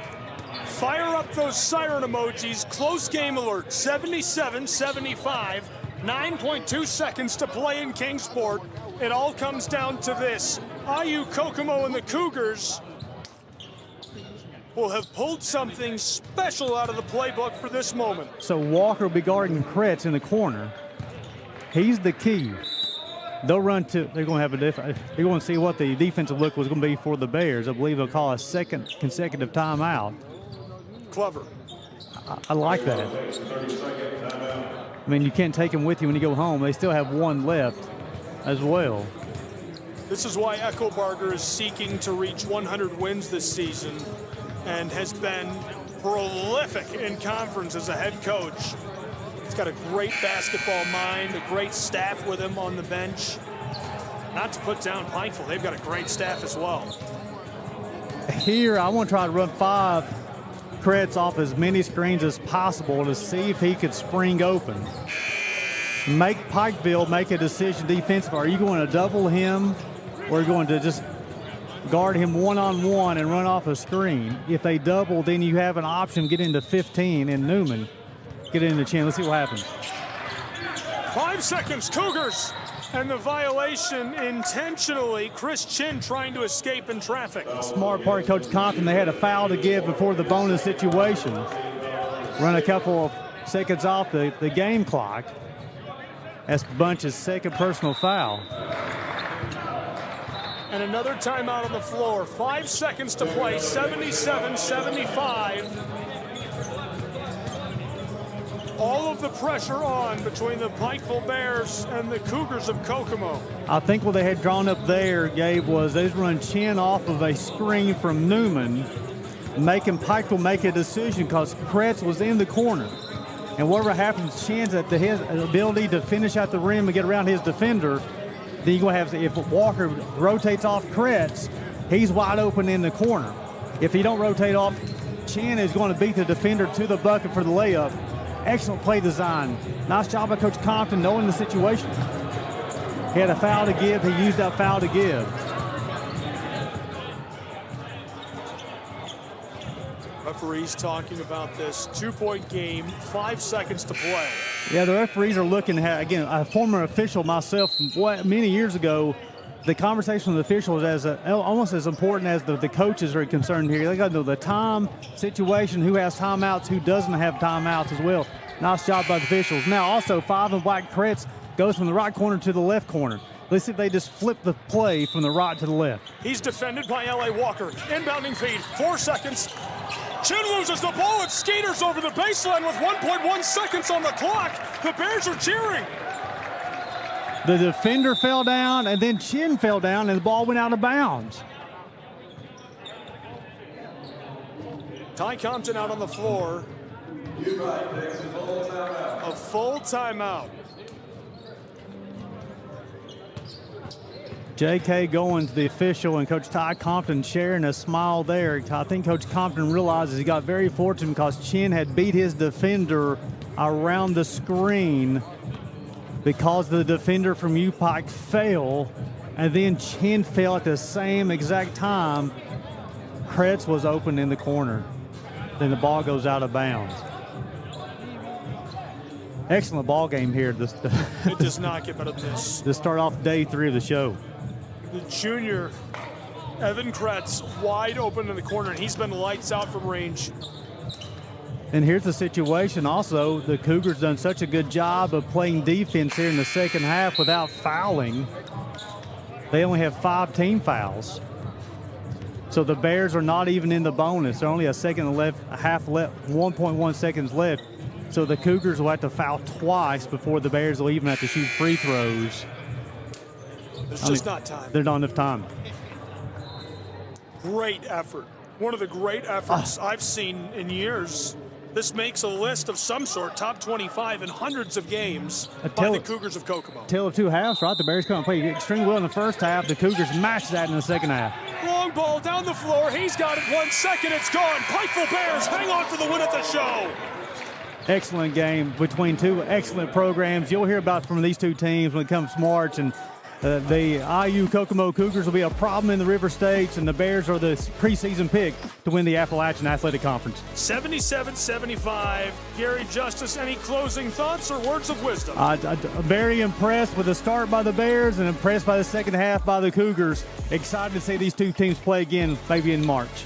Fire up those siren emojis. Close game alert. 77-75. 9.2 seconds to play in Kingsport. It all comes down to this. IU Kokomo and the Cougars will have pulled something special out of the playbook for this moment. So Walker will be guarding Kretz in the corner. He's the key. They'll run to, they're going to have a different, they're going to see what the defensive look was going to be for the Bears. I believe they'll call a second consecutive timeout. Clever. I like that. I mean, you can't take them with you when you go home. They still have 1 left as well. This is why Eckelbarger is seeking to reach 100 wins this season and has been prolific in conference as a head coach. He's got a great basketball mind, a great staff with him on the bench. Not to put down Pikeville, they've got a great staff as well. Here, I want to try to run 5 Kretz off as many screens as possible to see if he could spring open. Make Pikeville make a decision defensively. Are you going to double him, or are you going to just guard him one-on-one and run off a screen? If they double, then you have an option to get into 15 and Newman get into Chin. Let's see what happens. 5 seconds, Cougars. And the violation intentionally, Chris Chin trying to escape in traffic. Smart part of Coach Compton, they had a foul to give before the bonus situation. Run a couple of seconds off the game clock. That's Bunch's second personal foul. And another timeout on the floor. 5 seconds to play, 77-75. All of the pressure on between the Pikeville Bears and the Cougars of Kokomo. I think what they had drawn up there, Gabe, was they run Chin off of a screen from Newman, making Pikeville make a decision because Kretz was in the corner. And whatever happens, Chin's at his ability to finish out the rim and get around his defender. Then you're going to have, if Walker rotates off Kretz, he's wide open in the corner. If he don't rotate off, Chin is going to beat the defender to the bucket for the layup. Excellent play design. Nice job by Coach Compton knowing the situation. He had a foul to give. He used that foul to give. Referees talking about this 2-point game, 5 seconds to play. Yeah, the referees are looking at, again, a former official myself, many years ago, the conversation with the officials is almost as important as the coaches are concerned here. They got to know the time situation, who has timeouts, who doesn't have timeouts as well. Nice job by the officials. Now also 5 and Black Kretz goes from the right corner to the left corner. Let's see if they just flip the play from the right to the left. He's defended by L.A. Walker. Inbounding feed, 4 seconds. Chin loses the ball. It skaters over the baseline with 1.1 seconds on the clock. The Bears are cheering. The defender fell down, and then Chin fell down, and the ball went out of bounds. Ty Compton out on the floor. A full timeout. J.K. Goins, the official, and Coach Ty Compton sharing a smile there. I think Coach Compton realizes he got very fortunate because Chin had beat his defender around the screen because the defender from UPike fell, and then Chin fell at the same exact time. Kretz was open in the corner. Then the ball goes out of bounds. Excellent ball game here. It does not get better than this. To start off day 3 of the show. The junior, Evan Kretz, wide open in the corner, and he's been lights out from range. And here's the situation also. The Cougars done such a good job of playing defense here in the second half without fouling. They only have 5 team fouls. So the Bears are not even in the bonus. They're only a second left, a half left, 1.1 seconds left. So the Cougars will have to foul twice before the Bears will even have to shoot free throws. There's just not time. There's not enough time. Great effort. One of the great efforts I've seen in years. This makes a list of some sort, top 25 in hundreds of games by the Cougars of Kokomo. Tale of 2 halves, right? The Bears come and play extremely well in the first half. The Cougars match that in the second half. Long ball down the floor. He's got it. 1 second. It's gone. Pikeville Bears hang on for the win at the show. Excellent game between 2 excellent programs. You'll hear about from these 2 teams when it comes to March, and the IU Kokomo Cougars will be a problem in the River States, and the Bears are the preseason pick to win the Appalachian Athletic Conference. 77-75. Gary Justice, any closing thoughts or words of wisdom? I'm very impressed with the start by the Bears and impressed by the second half by the Cougars. Excited to see these 2 teams play again, maybe in March.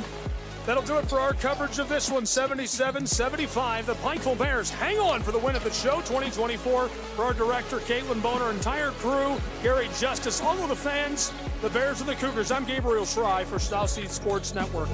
That'll do it for our coverage of this one, 77-75. The Pikeville Bears hang on for the win of the show 2024. For our director, Caitlin Boner, entire crew, Gary Justice, all of the fans, the Bears and the Cougars, I'm Gabriel Schry for Southseed Sports Network.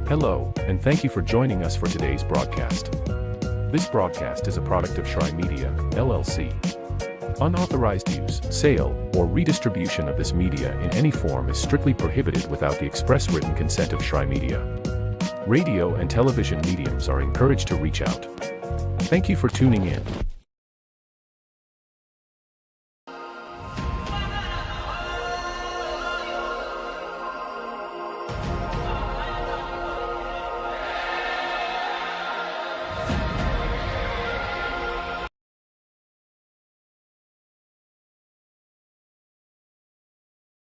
Hello, and thank you for joining us for today's broadcast. This broadcast is a product of Shry Media, LLC. Unauthorized use, sale, or redistribution of this media in any form is strictly prohibited without the express written consent of Shry Media. Radio and television mediums are encouraged to reach out. Thank you for tuning in.